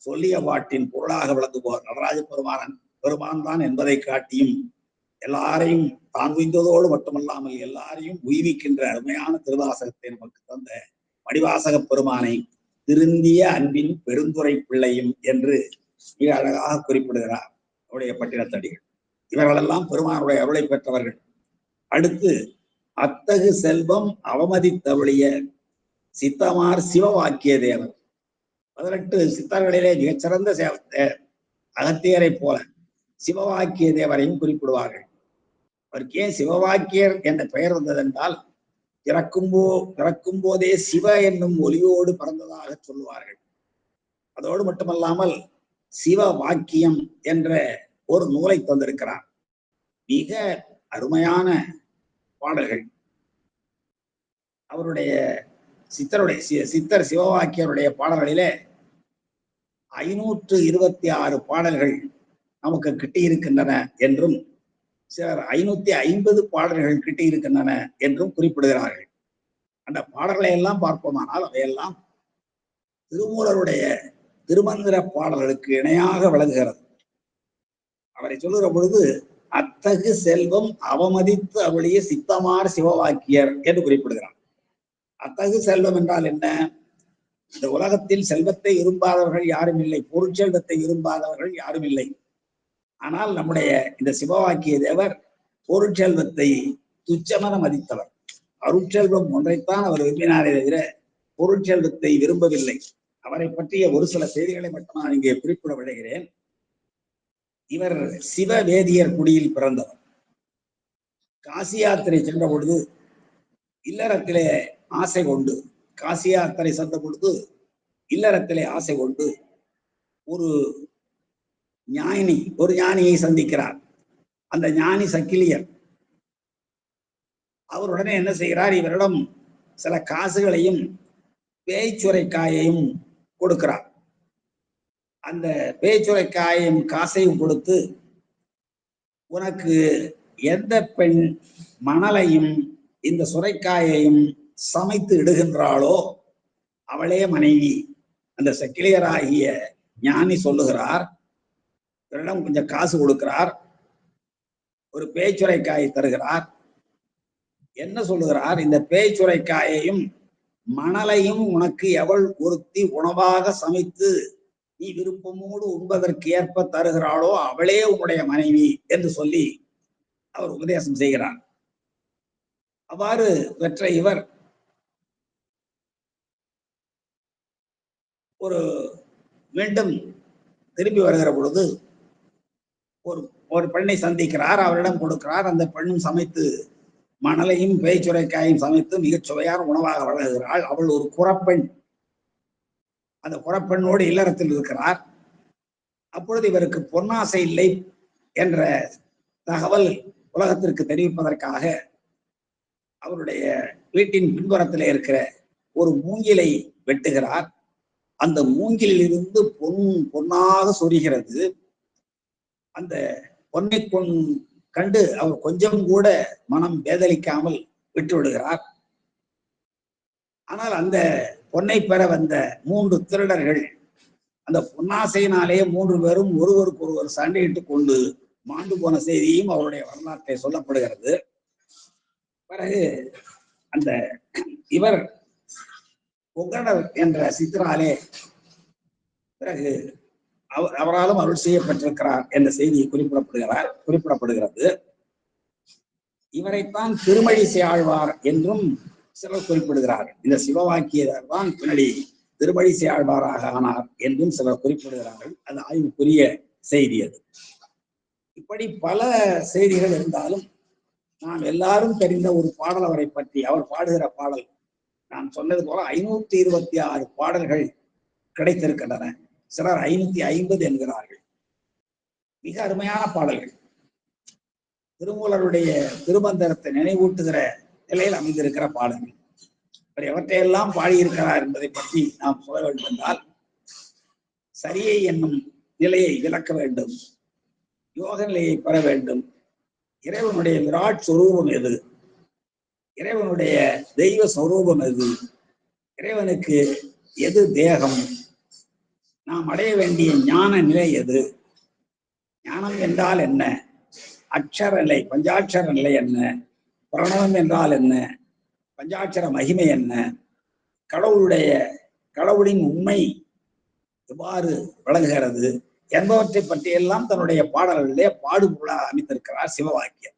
சொல்லிய பாட்டின் பொருளாக விளங்குவோர் நடராஜ பெருமான் தான் என்பதை காட்டியும் எல்லாரையும் தான் உய்ந்ததோடு மட்டுமல்லாமல் எல்லாரையும் உய்விக்கின்ற அருமையான திருவாசகத்தை நமக்கு தந்த மணிவாசக பெருமானை திருந்திய அன்பின் பெருந்துரை பிள்ளையும் என்று மிக அழகாக குறிப்பிடுகிறார் அவருடைய பட்டினத்தடிகள். இவர்களெல்லாம் பெருமானுடைய அருளை பெற்றவர்கள். அடுத்து அத்தகு செல்வம் அவமதித்தருளிய சித்தமார் சிவவாக்கிய தேவர். 18 சித்தர்களிலே மிகச்சிறந்த அகத்தியரை போல சிவவாக்கிய தேவரையும் குறிப்பிடுவார்கள். அவருக்கு ஏன் சிவவாக்கியர் என்ற பெயர் வந்ததென்றால் பிறக்கும் போதே சிவ என்னும் ஒலியோடு பிறந்ததாக சொல்லுவார்கள். அதோடு மட்டுமல்லாமல் சிவ வாக்கியம் என்ற ஒரு நூலை தந்திருக்கிறார். மிக அருமையான பாடல்கள். அவருடைய சித்தர் சிவவாக்கியருடைய பாடல்களிலே 526 பாடல்கள் நமக்கு கிட்டியிருக்கின்றன என்றும் சிலர் 550 பாடல்கள் கிட்டியிருக்கின்றன என்றும் குறிப்பிடுகிறார்கள். அந்த பாடல்களை எல்லாம் பார்ப்போமானால் அவையெல்லாம் திருமூலருடைய திருமந்திர பாடல்களுக்கு இணையாக விளங்குகிறது. அவரை சொல்லுகிற பொழுது அத்தகு செல்வம் அவமதித்து அவளிய சித்தமார் சிவவாக்கியர் என்று குறிப்பிடுகிறார். அத்தகு செல்வம் என்றால் என்ன? இந்த உலகத்தில் செல்வத்தை விரும்பாதவர்கள் யாரும் இல்லை, பொருட்செல்வத்தை விரும்பாதவர்கள் யாரும் இல்லை. ஆனால் நம்முடைய இந்த சிவவாக்கிய தேவர் பொருட்செல்வத்தை துச்சமென மதித்தவர். அருட்செல்வம் ஒன்றைத்தான் அவர் விரும்பினாரே தவிர பொருட்செல்வத்தை விரும்பவில்லை. அவரை பற்றிய ஒரு சில செய்திகளை மட்டும் நான் இங்கே குறிப்பிட விளைகிறேன். இவர் சிவவேதியர் குடியில் பிறந்தவர். காசி யாத்திரை சென்ற பொழுது இல்லறத்திலே ஆசை கொண்டு, காசி யாத்திரை சென்ற பொழுது இல்லறத்திலே ஆசை கொண்டு ஒரு ஞானியை சந்திக்கிறார். அந்த ஞானி சக்கிலியர். அவருடனே என்ன செய்கிறார்? இவரிடம் சில காசுகளையும் பேய்ச்சுரைக்காயையும் கொடுக்கிறார். அந்த பேய்ச்சுரைக்காயையும் காசையும் கொடுத்து, உனக்கு எந்த பெண் மணலையும் இந்த சுரைக்காயையும் சமைத்து இடுகின்றாளோ அவளே மனைவி. அந்த சக்கிலியராகிய ஞானி சொல்லுகிறார். இவரிடம் கொஞ்சம் காசு கொடுக்கிறார், ஒரு பேய்ச்சுரைக்காயை தருகிறார். என்ன சொல்லுகிறார்? இந்த பேய்ச்சுரைக்காயையும் மணலையும் உனக்கு எவள் ஒருத்தி உணவாக சமைத்து நீ விருப்பமோடு உண்பதற்கு ஏற்ப தருகிறாளோ அவளே உன்னுடைய மனைவி என்று சொல்லி அவர் உபதேசம் செய்கிறார். அவ்வாறு பெற்ற இவர் ஒரு மீண்டும் திரும்பி வருகிற பொழுது ஒரு பெண்ணை சந்திக்கிறார். அவரிடம் கொடுக்கிறார். அந்த பெண்ணும் சமைத்து மணலையும் பேய்ச்சுரைக்காயும் சமைத்து மிகச் சுவையான உணவாக வழங்குகிறாள். அவள் ஒரு குறப்பெண். அந்த குறப்பெண்ணோடு இல்லறத்தில் இருக்கிறார். அப்பொழுது இவருக்கு பொன்னாசை இல்லை என்ற தகவல் உலகத்திற்கு தெரிவிப்பதற்காக அவருடைய வீட்டின் பின்புறத்தில் இருக்கிற ஒரு மூங்கிலை வெட்டுகிறார். அந்த மூங்கிலில் இருந்து பொன்னாக சொரிகிறது. அந்த பொன்னை கண்டு அவர் கொஞ்சம் கூட மனம் வேதலிக்காமல் விட்டு விடுகிறார். ஆனால் அந்த பொன்னை பெற வந்த 3 திருடர்கள் அந்த பொன்னாசையினாலே 3 பேரும் ஒருவருக்கு ஒருவர் சண்டையிட்டுக் கொண்டு மாண்டு போன செய்தியும் அவருடைய வரலாற்றை சொல்லப்படுகிறது. பிறகு அந்த இவர் புகழர் என்ற சித்தராலே பிறகு அவராலும் அருள் செய்யப்பட்டிருக்கிறார் என்ற செய்தியை குறிப்பிடப்படுகிறது. இவரைத்தான் திருமழிசை ஆழ்வார் என்றும் சிலர் குறிப்பிடுகிறார்கள். இந்த சிவவாக்கியர் தான் பின்னாடி திருமழிசை ஆழ்வாராக ஆனார் என்றும் சிலர் குறிப்பிடுகிறார்கள். அது ஆய்வுக்குரிய செய்தி. அது இப்படி பல செய்திகள் இருந்தாலும் நாம் எல்லாரும் தெரிந்த ஒரு பாடல் அவரை பற்றி, அவர் பாடுகிற பாடல், நான் சொன்னது போல 526 பாடல்கள் கிடைத்திருக்கின்றன. சிலர் 550 என்கிறார்கள். மிக அருமையான பாடல்கள். திருமூலருடைய திருமந்திரத்தை நினைவூட்டுகிற நிலையில் அமைந்திருக்கிற பாடல்கள். எவற்றையெல்லாம் பாடியிருக்கிறார் என்பதை பற்றி நாம் சொல்ல வேண்டும் என்றால், சரியை என்னும் நிலையை விளக்க வேண்டும், யோக நிலையை பெற வேண்டும், இறைவனுடைய விராட் சொரூபம் எது, இறைவனுடைய தெய்வ சொரூபம் எது, இறைவனுக்கு எது தேகம், நாம் அடைய வேண்டிய ஞான நிலை எது, ஞானம் என்றால் என்ன, அக்ஷர நிலை பஞ்சாட்சர நிலை என்ன, பிரணவம் என்றால் என்ன, பஞ்சாட்சர மகிமை என்ன, கடவுளின் உண்மை எவ்வாறு விளங்குகிறது என்பவற்றை பற்றியெல்லாம் தன்னுடைய பாடல்களிலே பாடுபொருளாக அமைத்திருக்கிறார் சிவவாக்கியர்.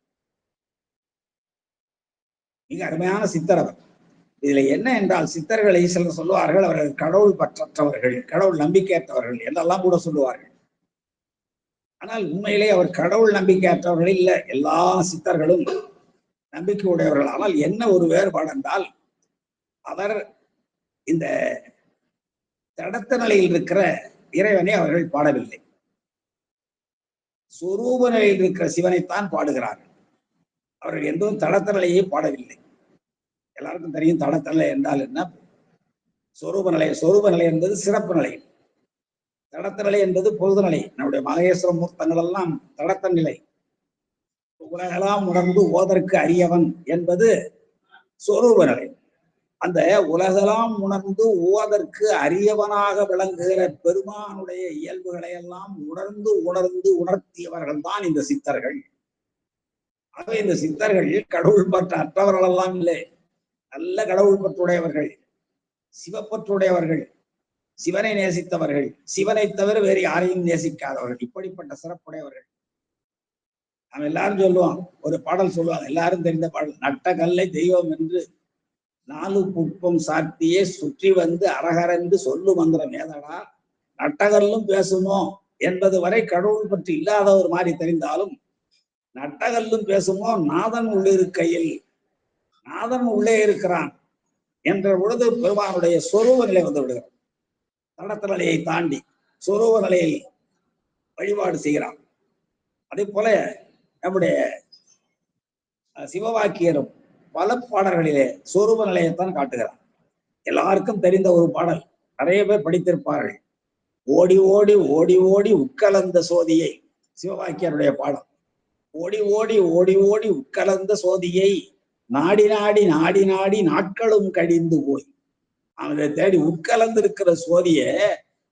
மிக அருமையான சித்தர் அவர். இதுல என்ன என்றால், சித்தர்களை சிலர் சொல்லுவார்கள் அவர்கள் கடவுள் பற்றற்றவர்கள், கடவுள் நம்பிக்கையற்றவர்கள் என்றெல்லாம் கூட சொல்லுவார்கள். ஆனால் உண்மையிலே அவர் கடவுள் நம்பிக்கையற்றவர்கள் இல்லை. எல்லா சித்தர்களும் நம்பிக்கை உடையவர்கள். ஆனால் என்ன ஒரு வேறுபாடு என்றால், அவர் இந்த தடத்த நிலையில் இருக்கிற இறைவனை அவர்கள் பாடவில்லை, சொரூப நிலையில் இருக்கிற சிவனைத்தான் பாடுகிறார்கள். அவர்கள் எந்தவும் தடத்தரலையே பாடவில்லை. எல்லாருக்கும் தெரியும் தடத்தரலை என்றால் என்ன. சொரூப நிலை. சொரூப நிலை என்பது சிறப்பு நிலை. தடத்த நிலை என்பது பொழுது நிலை. நம்முடைய மகேஸ்வர மூர்த்தங்கள் எல்லாம் தடத்த நிலை. உலகெல்லாம் உணர்ந்து ஓதற்கு அரியவன் என்பது சொரூப நிலை. அந்த உலகெல்லாம் உணர்ந்து ஓதற்கு அரியவனாக விளங்குகிற பெருமானுடைய இயல்புகளை எல்லாம் உணர்ந்து உணர்த்தியவர்கள் தான் இந்த சித்தர்கள். ஆகவே இந்த சித்தர்கள் கடவுள் பற்ற அற்றவர்கள் எல்லாம் இல்லை. நல்ல கடவுள் பற்றுடையவர்கள், சிவப்பற்றுடையவர்கள், சிவனை நேசித்தவர்கள், சிவனை தவிர வேறு யாரையும் நேசிக்காதவர்கள், இப்படிப்பட்ட சிறப்புடையவர்கள். நாம் எல்லாரும் சொல்லுவோம், ஒரு பாடல் சொல்லுவாங்க, எல்லாரும் தெரிந்த பாடல், நட்ட கல்லை தெய்வம் என்று 4 புட்பம் சாத்தியே சுற்றி வந்து அரகரந்து சொல்லு மந்திரம் ஏதடா, நட்டகல்லும் பேசுமோ என்பது வரை கடவுள் பற்றி இல்லாத ஒரு மாதிரி தெரிந்தாலும், நட்டகல்லும் பேசுமோ நாதன் உள்ளிருக்கையில், நாதன் உள்ளே இருக்கிறான் என்ற பொழுது பெருமானுடைய சொரூப நிலை வந்து விடுகிறார். தடத்த நிலையை தாண்டி சொரூப நிலையில் வழிபாடு செய்கிறான். அதே போல நம்முடைய சிவவாக்கியரும் பல பாடல்களிலே சொரூப நிலையத்தான் காட்டுகிறார். எல்லாருக்கும் தெரிந்த ஒரு பாடல், நிறைய பேர் படித்திருப்பார்கள். ஓடி ஓடி ஓடி ஓடி உட்கலந்த சோதியை, சிவவாக்கியருடைய பாடல். ஓடி ஓடி ஓடி ஓடி உட்கலந்த சோதியை நாடி நாடி நாடி நாடி நாட்களும் கழிந்து போய், அவனை தேடி உட்கலந்து இருக்கிற சோதிய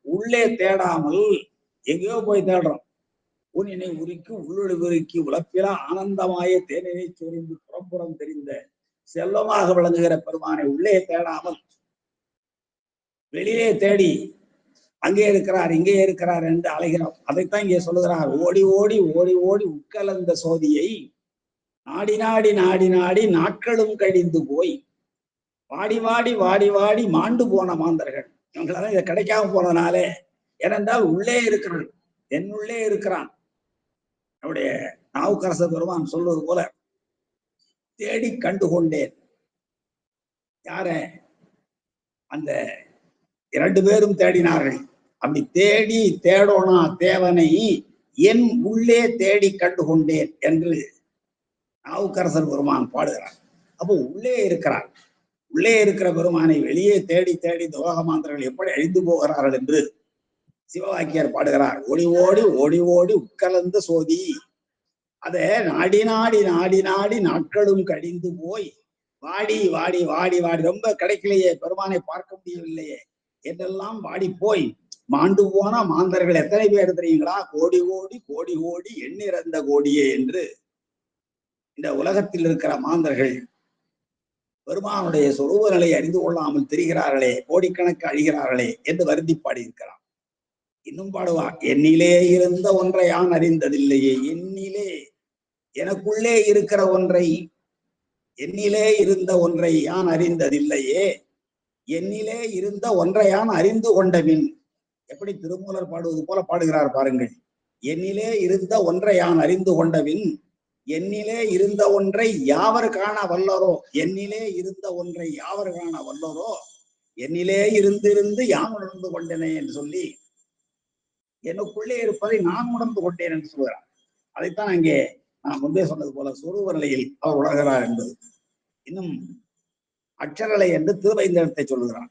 உள்ளே தேடாமல் எங்கேயோ போய் தேடுறோம். ஊனினை உருக்கி உள்ளொளி உருக்கி உழப்பிலா ஆனந்தமாய தேனினை சொரிந்து புறம்புறம் தெரிந்த செல்வமாக விளங்குகிற பெருமானை உள்ளே தேடாமல் வெளியே தேடி அங்கே இருக்கிறார் இங்கே இருக்கிறார் என்று அலைகிறோம். அதைத்தான் இங்கே சொல்லுகிறார். ஓடி ஓடி ஓடி ஓடி உட்கலந்த சோதியை நாடி நாடி நாடி நாடி நாட்களும் கழிந்து போய் வாடி வாடி வாடி வாடி மாண்டு போன மாந்தர்கள். இவங்களால இதை கிடைக்காம போனதுனாலே, ஏனென்றால் உள்ளே இருக்கிறான், என் உள்ளே இருக்கிறான். நம்முடைய நாவுக்கரசர் பெருமான் சொல்வது போல, தேடி கண்டு கொண்டேன். யார? அந்த 2 பேரும் தேடினார்கள். அப்படி தேடி தேடோனா தேவனை என் உள்ளே தேடி கண்டு கொண்டேன் என்று நாவுக்கரசர் பெருமான் பாடுகிறார். அப்போ உள்ளே இருக்கிறார். உள்ளே இருக்கிற பெருமானை வெளியே தேடி தேடி துரோகமாந்தர்கள் எப்படி அழிந்து போகிறார்கள் என்று சிவவாக்கியர் பாடுகிறார். ஓடி ஓடி ஓடி ஓடி உட்கலந்த சோதி, அதை நாடி நாடி நாடி நாடி நாட்களும் கழிந்து போய் வாடி வாடி வாடி வாடி, ரொம்ப கிடைக்கலையே, பெருமானை பார்க்க முடியவில்லையே என்றெல்லாம் வாடி போய் மாண்டு போன மாந்தர்கள் எத்தனை பேர் தெரியுங்களா? கோடி கோடி கோடி கோடி எண்ணிறந்த கோடியே என்று இந்த உலகத்தில் இருக்கிற மாந்தர்கள் பெருமானுடைய சொரூப நிலை அறிந்து கொள்ளாமல் தெரிகிறார்களே, கோடிக்கணக்கு அழிகிறார்களே என்று வருந்தி பாடியிருக்கிறார். இன்னும் பாடுவார், என்னிலே இருந்த ஒன்றை யான் அறிந்ததில்லையே, என்னிலே எனக்குள்ளே இருக்கிற ஒன்றை, என்னிலே இருந்த ஒன்றை யான் அறிந்ததில்லையே, என்னிலே இருந்த ஒன்றை யான் அறிந்து கொண்டபின். எப்படி திருமூலர் பாடுவது போல பாடுகிறார் பாருங்கள். என்னிலே இருந்த ஒன்றை யான் அறிந்து கொண்டபின், என்னிலே இருந்த ஒன்றை யாவர் காண வல்லரோ, என்னிலே இருந்த ஒன்றை யாவர் காண வல்லரோ, என்னிலே இருந்திருந்து யான் உணர்ந்து கொண்டேனே என்று சொல்லி, எனக்குள்ளே இருப்பதை நான் உணர்ந்து கொண்டேன் என்று சொல்கிறார். அதைத்தான் அங்கே நான் முன்பே சொன்னது போல சொரூப நிலையில் அவர் உணர்கிறார் என்பது. இன்னும் அட்சரலை என்று திருவைந்தெழுத்தை சொல்லுகிறார்.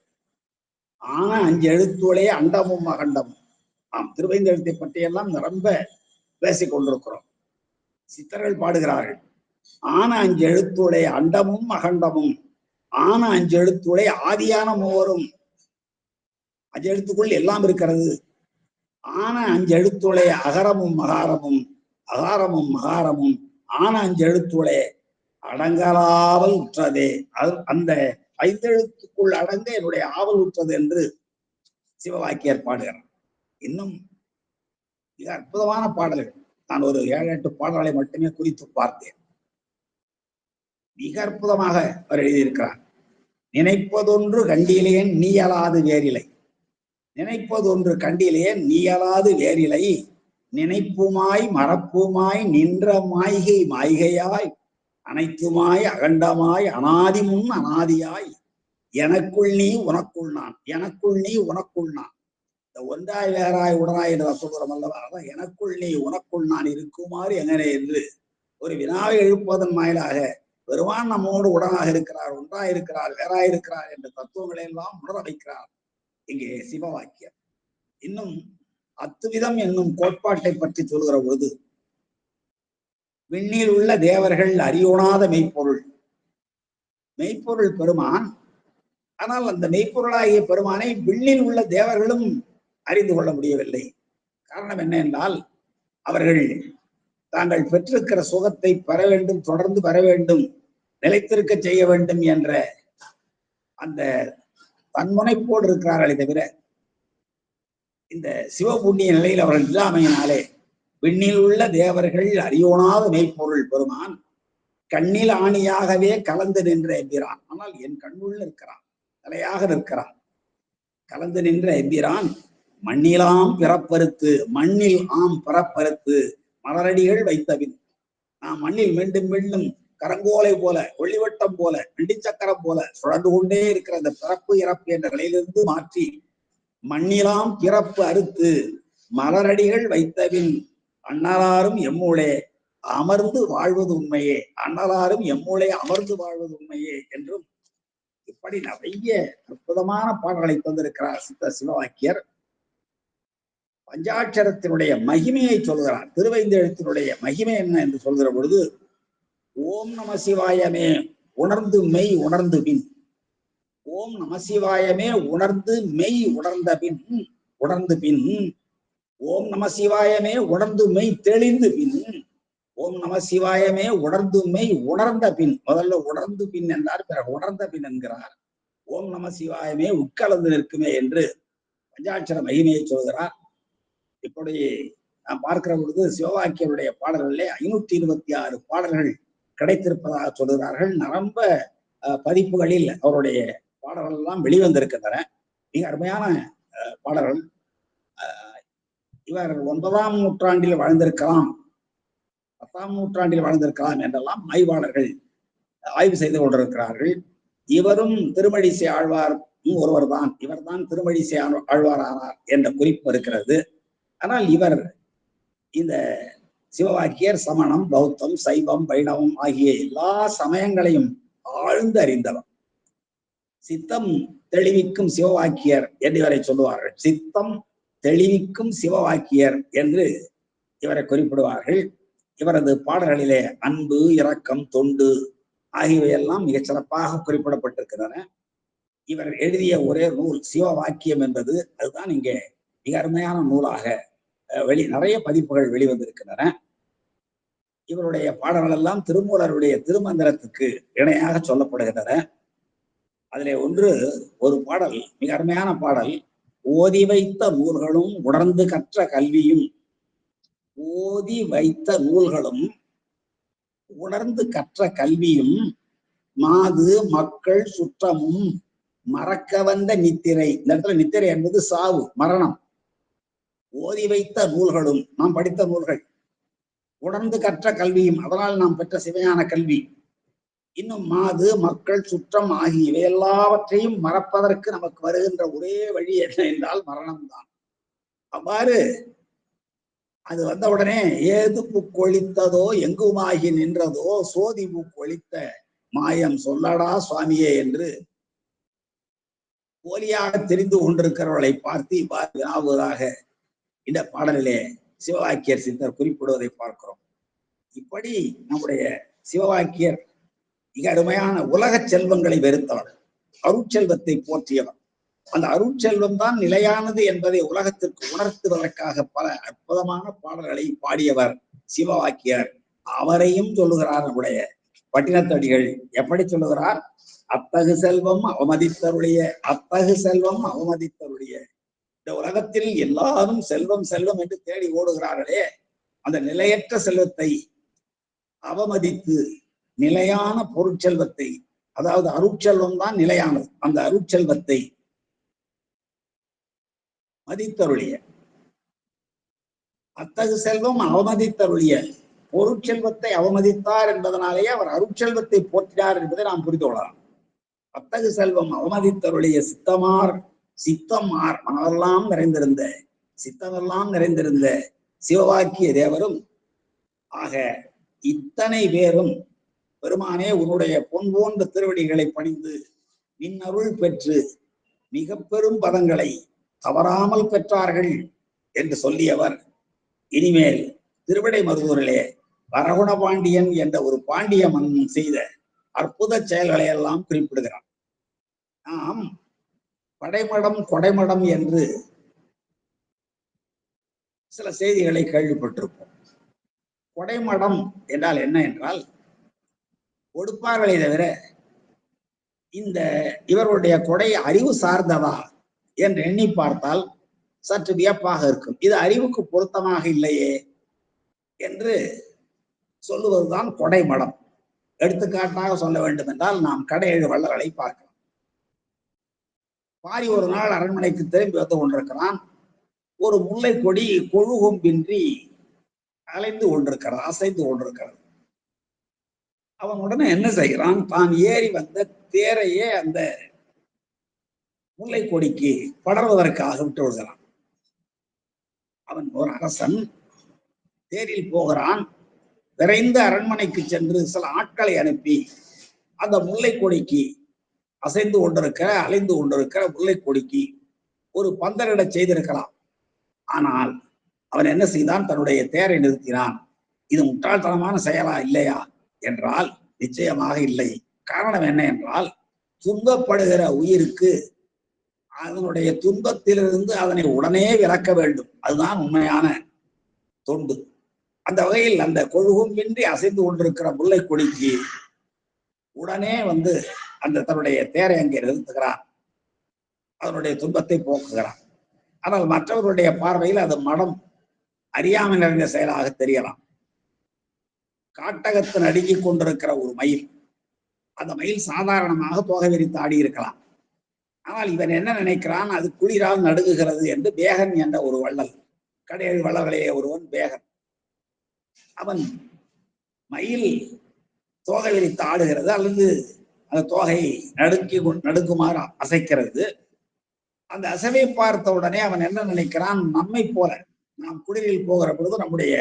ஆன 5 எழுத்துகளே அண்டமும் அகண்டமும். ஆம், திருவைந்தெழுத்தை பற்றியெல்லாம் ரொம்ப பேசிக் கொண்டிருக்கிறோம். சித்தர்கள் பாடுகிறார்கள், ஆன 5 எழுத்துடைய அண்டமும் அகண்டமும், ஆன 5 எழுத்துடைய ஆதியான மூவரும். 5 எழுத்துக்குள் எல்லாம் இருக்கிறது. ஆன 5 எழுத்துடைய அகரமும் மகாரமும், அகாரமும் மகாரமும், ஆன 5 எழுத்துடைய அடங்கலாவல் உற்றதே. அந்த 5 எழுத்துக்குள் அடங்க என்னுடைய ஆவல் உற்றது என்று சிவவாக்கியர் பாடுகிறார். இன்னும் மிக அற்புதமான பாடல்கள். நான் ஒரு 7-8 பாடல்களை மட்டுமே குறித்து பார்த்தேன். மிக அற்புதமாக அவர் எழுதியிருக்கிறார். நினைப்பதொன்று கண்டிலேன் நீயலாது வேறிலை, நினைப்பதொன்று கண்டிலேன் நீயலாது வேறிலை, நினைப்புமாய் மறப்புமாய் நின்ற மாய்கை மாய்கையாய், அனைத்துமாய் அகண்டமாய் அனாதி முன் அனாதியாய், எனக்குள் நீ உனக்குள் நான், எனக்குள் நீ உனக்குள் நான். இந்த ஒன்றாய் வேறாய் உடனாய் என்று சொல்கிறோம் அல்லவா, எனக்குள் நீ உனக்குள் நான் இருக்குமாறு எங்கனே என்று ஒரு வினாவை எழுப்புவதன் வாயிலாக பெருமான் நம்மோடு உடனாக இருக்கிறார், ஒன்றாக இருக்கிறார், வேறாயிருக்கிறார் என்ற தத்துவங்களை எல்லாம் உணர வைக்கிறார் இங்கே சிவ வாக்கியம். இன்னும் அத்துவிதம் என்னும் கோட்பாட்டை பற்றி சொல்கிற பொழுது, விண்ணில் உள்ள தேவர்கள் அறியோணாத மெய்ப்பொருள், மெய்ப்பொருள் பெருமான். ஆனால் அந்த மெய்ப்பொருளாகிய பெருமானை விண்ணில் உள்ள தேவர்களும் அறிந்து கொள்ள முடியவில்லை. காரணம் என்ன என்றால், அவர்கள் தாங்கள் பெற்றிருக்கிற சுகத்தை பெற வேண்டும், தொடர்ந்து பெற வேண்டும், நிலைத்திருக்க செய்ய வேண்டும் என்ற அந்த தன்முனைப்போடு இருக்கிறார்களே தவிர, இந்த சிவபுண்ணிய நிலையில் அவர்கள் இல்லாமையினாலே விண்ணில் உள்ள தேவர்கள் அறியோணாத மெய்ப்பொருள் பெருமான் கண்ணில் ஆணியாகவே கலந்து நின்ற எம்பிரான். ஆனால் என் கண்ணுள்ள இருக்கிறான், தலையாக நிற்கிறான். கலந்து நின்ற எம்பிரான் மண்ணிலாம் பிறப்பறுத்து, மண்ணில் ஆம் பிறப்பறுத்து மலரடிகள் வைத்தபின், நாம் மண்ணில் மீண்டும் மீண்டும் கரங்கோலை போல, ஒளிவட்டம் போல, வெண்டிச்சக்கரம் போல சுழன்று கொண்டே இருக்கிற அந்த பிறப்பு இறப்பு என்ற நிலையிலிருந்து மாற்றி மண்ணிலாம் பிறப்பு அறுத்து மலரடிகள் வைத்தபின் அண்ணலாரும் எம்மூளே அமர்ந்து வாழ்வது உண்மையே, அண்ணலாரும் எம்மூளே அமர்ந்து வாழ்வது உண்மையே என்றும் இப்படி நிறைய அற்புதமான பாடல்களை தந்திருக்கிறார் சித்த சிவவாக்கியர். பஞ்சாட்சரத்தினுடைய மகிமையை சொல்கிறார். திருவைந்தெழுத்தினுடைய மகிமை என்ன என்று சொல்கிற பொழுது, ஓம் நம சிவாயமே உணர்ந்து மெய் உணர்ந்து பின், ஓம் நம சிவாயமே உணர்ந்து மெய் உணர்ந்த பின், உணர்ந்து பின், ஓம் நம சிவாயமே உணர்ந்து மெய் தெளிந்து பின், ஓம் நம சிவாயமே உணர்ந்து மெய் உணர்ந்த பின், முதல்ல உணர்ந்து பின் என்றார், பிறகு உணர்ந்த பின் என்கிறார். ஓம் நம சிவாயமே உட்கலந்து நிற்குமே என்று பஞ்சாட்சர மகிமையை சொல்கிறார். இப்படி நாம் பார்க்கிற பொழுது சிவவாக்கியருடைய பாடல்களிலே 526 பாடல்கள் கிடைத்திருப்பதாக சொல்கிறார்கள். நரம்ப பதிப்புகளில் அவருடைய பாடல்கள் எல்லாம் வெளிவந்திருக்கின்றன. மிக அருமையான பாடல்கள். இவர் 9ஆம் நூற்றாண்டில் வாழ்ந்திருக்கலாம், 10ஆம் நூற்றாண்டில் வாழ்ந்திருக்கலாம் என்றெல்லாம் ஆய்வாளர்கள் ஆய்வு செய்து கொண்டிருக்கிறார்கள். இவரும் திருமழிசை ஆழ்வார் ஒருவர் தான், இவர் தான் திருமழிசை ஆழ்வாரானார் என்ற குறிப்பு இருக்கிறது. ஆனால் இவர் இந்த சிவவாக்கியர் சமணம், பௌத்தம், சைவம், வைணவம் ஆகிய எல்லா சமயங்களையும் ஆழ்ந்து அறிந்தவர். சித்தம் தெளிவிக்கும் சிவவாக்கியர் என்று இவரை சொல்லுவார்கள். சித்தம் தெளிவிக்கும் சிவவாக்கியர் என்று இவரை குறிப்பிடுவார்கள். இவரது பாடல்களிலே அன்பு, இரக்கம், தொண்டு ஆகியவையெல்லாம் மிகச் சிறப்பாக குறிப்பிடப்பட்டிருக்கின்றன. இவர் எழுதிய ஒரே நூல் சிவவாக்கியம் என்பது, அதுதான் இங்கே மிக அருமையான நூலாக நிறைய பதிப்புகள் வெளிவந்திருக்கின்றன. இவருடைய பாடல்கள் எல்லாம் திருமூலருடைய திருமந்திரத்துக்கு இணையாக சொல்லப்படுகின்றன. அதிலே ஒரு பாடல் மிக அருமையான பாடல். ஓதி வைத்த நூல்களும் உணர்ந்து கற்ற கல்வியும், ஓதி வைத்த நூல்களும் உணர்ந்து கற்ற கல்வியும், மாது மக்கள் சுற்றமும் மறக்க வந்த நித்திரை. இந்த இடத்துல நித்திரை என்பது சாவு, மரணம். ஓதி வைத்த நூல்களும், நாம் படித்த நூல்கள், உணர்ந்து கற்ற கல்வியும், அதனால் நாம் பெற்ற சிவையான கல்வி, இன்னும் மாது மக்கள் சுற்றம் ஆகியவை எல்லாவற்றையும் மறப்பதற்கு நமக்கு வருகின்ற ஒரே வழி என்ன என்றால் மரணம்தான். அவ்வாறு அது வந்தவுடனே ஏது புக்கொழித்ததோ எங்குமாகி நின்றதோ சோதி புக்கொழித்த மாயம் சொல்லடா சுவாமியே என்று போலியாக தெரிந்து கொண்டிருக்கிறவர்களை பார்த்து இவ்வாறு வினாவுவதாக இந்த பாடலிலே சிவவாக்கியர் சித்தர் குறிப்பிடுவதை பார்க்கிறோம். இப்படி நம்முடைய சிவவாக்கியர் மிக அருமையான உலக செல்வங்களை வெறுத்தவர், அருட்செல்வத்தை போற்றியவர். அந்த அருட்செல்வம் தான் நிலையானது என்பதை உலகத்திற்கு உணர்த்துவதற்காக பல அற்புதமான பாடல்களை பாடியவர் சிவவாக்கியர். அவரையும் சொல்லுகிறார் நம்முடைய பட்டினத்தடிகள். எப்படி சொல்லுகிறார்? அத்தகு செல்வம் அவமதித்தருடைய, அத்தகு செல்வம் அவமதித்தருடைய. இந்த உலகத்தில் எல்லாரும் செல்வம் செல்வம் என்று தேடி ஓடுகிறார்களே, அந்த நிலையற்ற செல்வத்தை அவமதித்து நிலையான பொருட்செல்வத்தை, அதாவது அருட்செல்வம் தான் நிலையானது, அந்த அருட்செல்வத்தை மதித்தருளிய, அத்தகு செல்வம் அவமதித்தருளிய, பொருட்செல்வத்தை அவமதித்தார் என்பதனாலேயே அவர் அருட்செல்வத்தை போற்றினார் என்பதை நாம் புரிந்து கொள்ளலாம். அத்தகு செல்வம் அவமதித்தருளிய சித்தமார், சித்தமார் மனமெல்லாம் நிறைந்திருந்த, சித்தமெல்லாம் நிறைந்திருந்த சிவவாக்கிய தேவரும் ஆக இத்தனை பேரும் பெருமானே உன்னுடைய பொன் போன்ற திருவடிகளை பணிந்து நின் அருள் பெற்று மிக பெரும் பதங்களை தவறாமல் பெற்றார்கள் என்று சொல்லியவர் இனிமேல் திருவிடை மருதூரிலே வரகுண பாண்டியன் என்ற ஒரு பாண்டிய மன்னன் செய்த அற்புத செயல்களை எல்லாம் குறிப்பிடுகிறார். நாம் படைமடம் கொடைமடம் என்று சில செய்திகளை கேள்விப்பட்டிருப்போம். கொடைமடம் என்றால் என்ன என்றால், கொடுப்பார்களை தவிர இந்த இவருடைய கொடை அறிவு சார்ந்ததா என்று எண்ணி பார்த்தால் சற்று வியப்பாக இருக்கும். இது அறிவுக்கு பொருத்தமாக இல்லையே என்று சொல்லுவதுதான் கொடைமடம். எடுத்துக்காட்டாக சொல்ல வேண்டும் என்றால், நாம் கடையெழு வள்ளல்களை பார்க்கலாம். பாரி ஒரு நாள் அரண்மனைக்கு திரும்பி வந்து கொண்டிருக்கிறான். ஒரு முல்லை கொடி கொழுகொம்பின்றி அலைந்து கொண்டிருக்கிறது, அசைந்து கொண்டிருக்கிறது. அவன் உடனே என்ன செய்கிறான், தான் ஏறி வந்த தேரையே அந்த முல்லை கொடிக்கு படர்வதற்காக விட்டு விடுகிறான். அவன் ஒரு அரசன், தேரில் போகிறான். விரைந்த அரண்மனைக்கு சென்று சில ஆட்களை அனுப்பி அந்த முல்லை கொடிக்கு, அசைந்து கொண்டிருக்கிற அலைந்து கொண்டிருக்கிற முல்லை கொடிக்கு ஒரு பந்தரிட செய்திருக்கலாம். ஆனால் அவன் என்ன செய்தான், தன்னுடைய தேரை நிறுத்தினான். இது முட்டாள்தனமான செயலா இல்லையா என்றால் நிச்சயமாக இல்லை. காரணம் என்ன என்றால், துன்பப்படுகிற உயிருக்கு அதனுடைய துன்பத்திலிருந்து அதனை உடனே விலக்க வேண்டும். அதுதான் உண்மையான தொண்டு. அந்த வகையில் அந்த கொழுகும்பின்றி அசைந்து கொண்டிருக்கிற முல்லை கொடிக்கு உடனே வந்து அந்த தன்னுடைய தேரை அங்கே நிறுத்துகிறான், அதனுடைய துன்பத்தை போக்குகிறான். ஆனால் மற்றவர்களுடைய பார்வையில் அது மடம், அறியாமை நிறைந்த செயலாக தெரியலாம். காட்டகத்து நடுங்கிக் கொண்டிருக்கிற ஒரு மயில், அந்த மயில் சாதாரணமாக தோகை விரித்து ஆடி இருக்கலாம். ஆனால் இவன் என்ன நினைக்கிறான், அது குளிரால் நடுங்குகிறது என்று பேகன் என்ற ஒரு வள்ளல், கடையேழு வள்ளல்களே ஒருவன் பேகன், அவன் மயில் தோகை விரித்து ஆடுகிறது அல்லது அந்த தோகை நடுக்குமாறு அசைக்கிறது. அந்த அசைவை பார்த்த உடனே அவன் என்ன நினைக்கிறான், நம்மை போல நாம் குளிரில் போகிற பொழுது நம்முடைய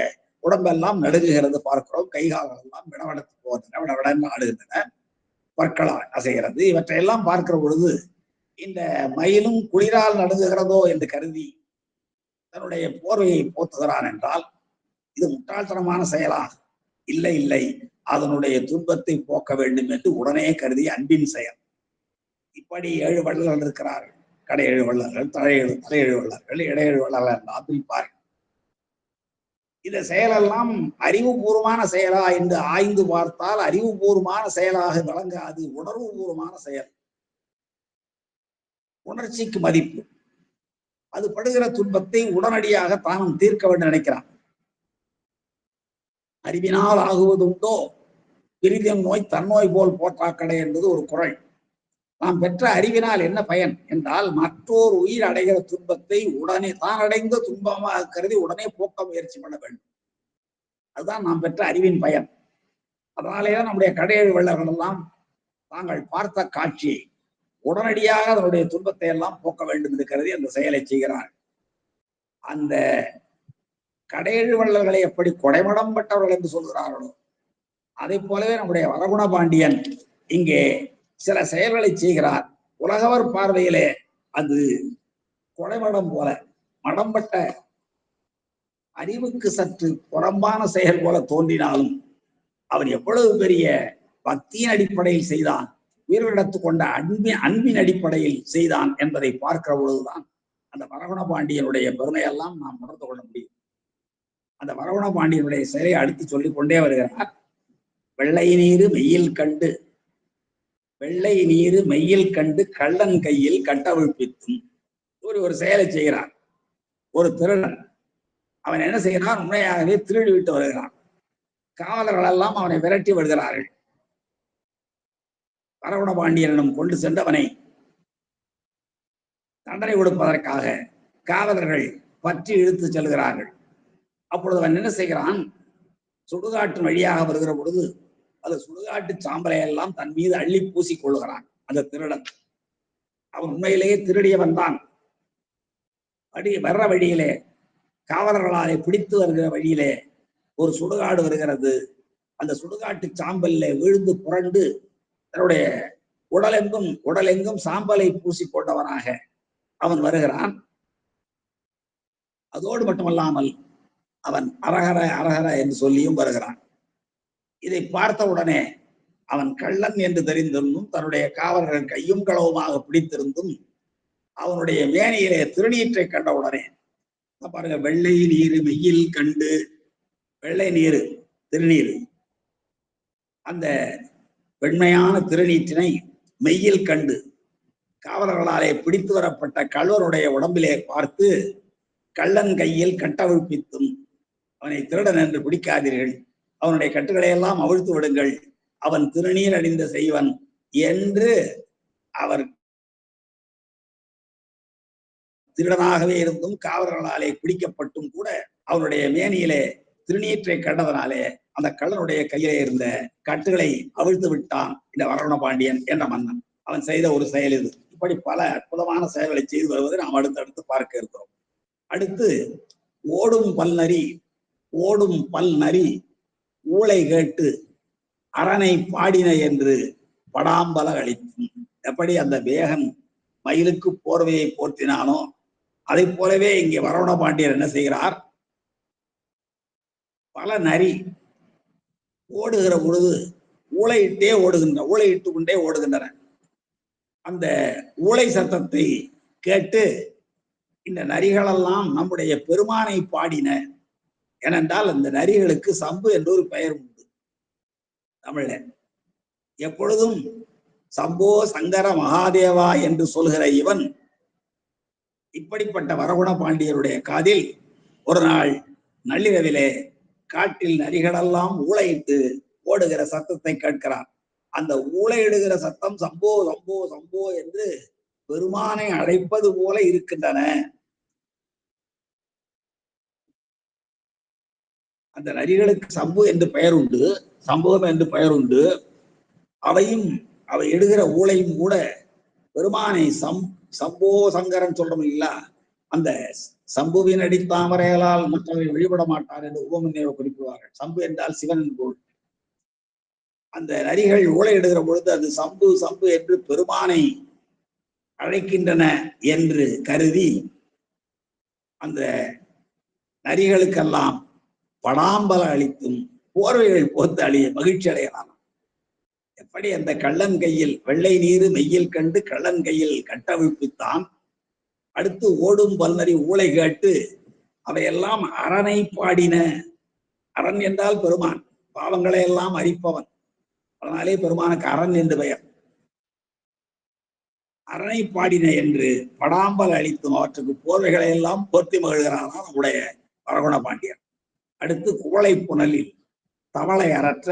உடம்பெல்லாம் நடுங்குகிறது பார்க்கிறோம், கைகால்கள் எல்லாம் விடவெடுத்து போகின்றன, விடவிடன்னு ஆடுகின்றன, பற்கள் அசைகிறது. இவற்றையெல்லாம் பார்க்கிற பொழுது இந்த மயிலும் குளிரால் நடுங்குகிறதோ என்று கருதி தன்னுடைய போர்வையை போத்துகிறான் என்றால் இது முட்டாள்தனமான செயலா? இல்லை இல்லை, அதனுடைய துன்பத்தை போக்க வேண்டும் என்று உடனே கருதி அன்பின் செயல். இப்படி 7 வள்ளல்கள் இருக்கிறார்கள். கடையேழு வள்ளல்கள், தலையேழு வள்ளல்கள், இடையேழு வள்ளல்கள் எல்லாம் பிரிப்பார்கள். இந்த செயலெல்லாம் அறிவுபூர்வமான செயலா என்று ஆய்ந்து பார்த்தால் அறிவுபூர்வமான செயலாக விளங்காது, உணர்வுபூர்வமான செயல். உணர்ச்சிக்கு மதிப்பு. அது படுகிற துன்பத்தை உடனடியாக தானும் தீர்க்க வேண்டும் நினைக்கிறான். அறிவினால் ஆகுவதுண்டோ பிரிதின் நோய் தன்னோய் போல் போற்றாக்கடை என்பது ஒரு குறள். நாம் பெற்ற அறிவினால் என்ன பயன் என்றால், மற்றோர் உயிர் அடைகிற துன்பத்தை உடனே தான் அடைந்த துன்பமாக கருதி உடனே போக்க முயற்சி பண்ண வேண்டும். அதுதான் நாம் பெற்ற அறிவின் பயன். அதனாலேதான் நம்முடைய கடையேழு வள்ளல்கள் எல்லாம் தாங்கள் பார்த்த காட்சியை உடனடியாக அதனுடைய துன்பத்தை எல்லாம் போக்க வேண்டும் என்று கருதி அந்த செயலை செய்கிறார். அந்த கடையேழு வள்ளல்களை எப்படி கொடைமடம் பட்டவர்கள் என்று சொல்கிறார்களோ அதை போலவே நம்முடைய வரகுண பாண்டியன் இங்கே சில செயல்களை செய்கிறார். உலகவர் பார்வையிலே அது கொடைமடம் போல, மடம்பட்ட அறிவுக்கு சற்று புறம்பான செயல் போல தோன்றினாலும் அவன் எவ்வளவு பெரிய பக்தியின் அடிப்படையில் செய்தான், உயிரிழத்து கொண்ட அன்பின் அடிப்படையில் செய்தான் என்பதை பார்க்கிற பொழுதுதான் அந்த வரகுண பாண்டியனுடைய பெருமையெல்லாம் நாம் உணர்ந்து கொள்ள முடியும். அந்த வரகுண பாண்டியனுடைய செயலை அடுத்து சொல்லிக் கொண்டே வருகிறார். வெள்ளை நீரு மெய்யில் கண்டு, வெள்ளை நீரு மெய்யில் கண்டு கள்ளன் கையில் கட்டவிழ்ப்பித்தும் ஒரு செயலை செய்கிறார். ஒரு திருடன் அவன் என்ன செய்கிறான், உண்மையாகவே திருடி விட்டு வருகிறான். காவலர்கள் எல்லாம் அவனை விரட்டி விடுகிறார்கள். வரகுண பாண்டியனிடம் கொண்டு சென்று அவனை தண்டனை கொடுப்பதற்காக காவலர்கள் பற்றி இழுத்து செல்கிறார்கள். அப்பொழுது அவன் என்ன செய்கிறான், சுடுகாட்டு வழியாக வருகிற பொழுது அது சுடுகாட்டு சாம்பலை எல்லாம் தன் மீது அள்ளி பூசிக் கொள்ளுகிறான் அந்த திருடன். அவன் உண்மையிலேயே திருடியவன் தான். வர்ற வழியிலே காவலர்களாலே பிடித்து வருகிற வழியிலே ஒரு சுடுகாடு வருகிறது. அந்த சுடுகாட்டு சாம்பல்ல விழுந்து புரண்டு தன்னுடைய உடலெங்கும் சாம்பலை பூசி கொண்டவனாக அவன் வருகிறான். அதோடு மட்டுமல்லாமல் அவன் அரகர அரகர என்று சொல்லியும் வருகிறான். இதை பார்த்த உடனே அவன் கள்ளன் என்று தெரிந்திருந்தும் தன்னுடைய காவலர்கள் கையும் களவுமாக பிடித்திருந்தும் அவனுடைய மேனியிலே திருநீற்றை கண்ட உடனே பாருங்க, வெள்ளை நீர் மெய்யில் கண்டு, வெள்ளை நீர் திருநீர், அந்த வெண்மையான திருநீற்றினை மெய்யில் கண்டு காவலர்களாலே பிடித்து வரப்பட்ட கள்வருடைய உடம்பிலே பார்த்து கள்ளன் கையில் கட்டவிழ்ப்பித்தும் அவனை திருடன் என்று பிடிக்காதீர்கள், அவனுடைய கட்டுகளை எல்லாம் அவிழ்த்து விடுங்கள், அவன் திருநீர் அணிந்த செய்வன் என்று அவர் திருடனாகவே இருந்தும் காவலர்களாலே பிடிக்கப்பட்டும் கூட அவருடைய மேனியிலே திருநீற்றை கண்டதனாலே அந்த கள்ளனுடைய கையிலே இருந்த கட்டுகளை அவிழ்த்து விட்டான் இந்த வரகுண பாண்டியன் என்ற மன்னன். அவன் செய்த ஒரு செயல் இது. இப்படி பல அற்புதமான செயல்களை செய்து வருவதை நாம் அடுத்தடுத்து பார்க்க இருக்கிறோம். அடுத்து ஓடும் பல் நரி ஊளை கேட்டு அரணை பாடின என்று படாம்பல அளித்தும். எப்படி அந்த வேகன் மயிலுக்கு போர்வையை போர்த்தினானோ அதை போலவே இங்கே வரகுண பாண்டியர் என்ன செய்கிறார், பல நரி ஓடுகிற பொழுது ஊளையிட்டு கொண்டே ஓடுகின்றன. அந்த ஊளை சத்தத்தை கேட்டு இந்த நரிகளெல்லாம் நம்முடைய பெருமானை பாடின. ஏனென்றால் அந்த நரிகளுக்கு சம்பு என்ற ஒரு பெயர் உண்டு தமிழ்ல. எப்பொழுதும் சம்போ சங்கர மகாதேவா என்று சொல்கிற இவன் இப்படிப்பட்ட வரகுண பாண்டியருடைய காதில் ஒரு நாள் நள்ளிரவிலே காட்டில் நரிகளெல்லாம் ஊளையிட்டு ஓடுகிற சத்தத்தை கேட்கிறான். அந்த ஊளையிடுகிற சத்தம் சம்போ சம்போ சம்போ என்று பெருமானை அழைப்பது போல இருக்கின்றன. அந்த நரிகளுக்கு சம்பு என்று பெயர் உண்டு, சம்பவம் என்று பெயர் உண்டு. அவை எடுகிற ஊளையும் கூட பெருமானை சம்போ சங்கரன் சொல்றோம் இல்ல, அந்த சம்புவின் அடித்தாமரைகளால் மற்றவை வழிபட மாட்டார் என்று உபமன்யவை குறிப்பிடுவார்கள். சம்பு என்றால் சிவன் என்போல். அந்த நரிகள் ஊளையிடுகிற பொழுது அது சம்பு சம்பு என்று பெருமானை அழைக்கின்றன என்று கருதி அந்த நரிகளுக்கெல்லாம் படாம்பல அளித்தும் போர்வைகள் போத்து அழிய மகிழ்ச்சி அடையலாம். எப்படி அந்த கள்ளன் கையில் வெள்ளை நீரு மெய்யில் கண்டு கள்ளன் கையில் கட்டவிழ்ப்பித்தான். அடுத்து ஓடும் பல்நரி ஊளை கேட்டு அவையெல்லாம் அரணை பாடின. அரண் என்றால் பெருமான், பாவங்களை எல்லாம் அரிப்பவன், அதனாலே பெருமானுக்கு அரண் என்று பெயர். அரணை பாடின என்று படாம்பல் அளித்தும் அவற்றுக்கு போர்வைகளை எல்லாம் போர்த்தி மகிழ்கிறானா நம்முடைய வரகுண பாண்டியர். அடுத்து குவளை புனலில் தவளை அரற்ற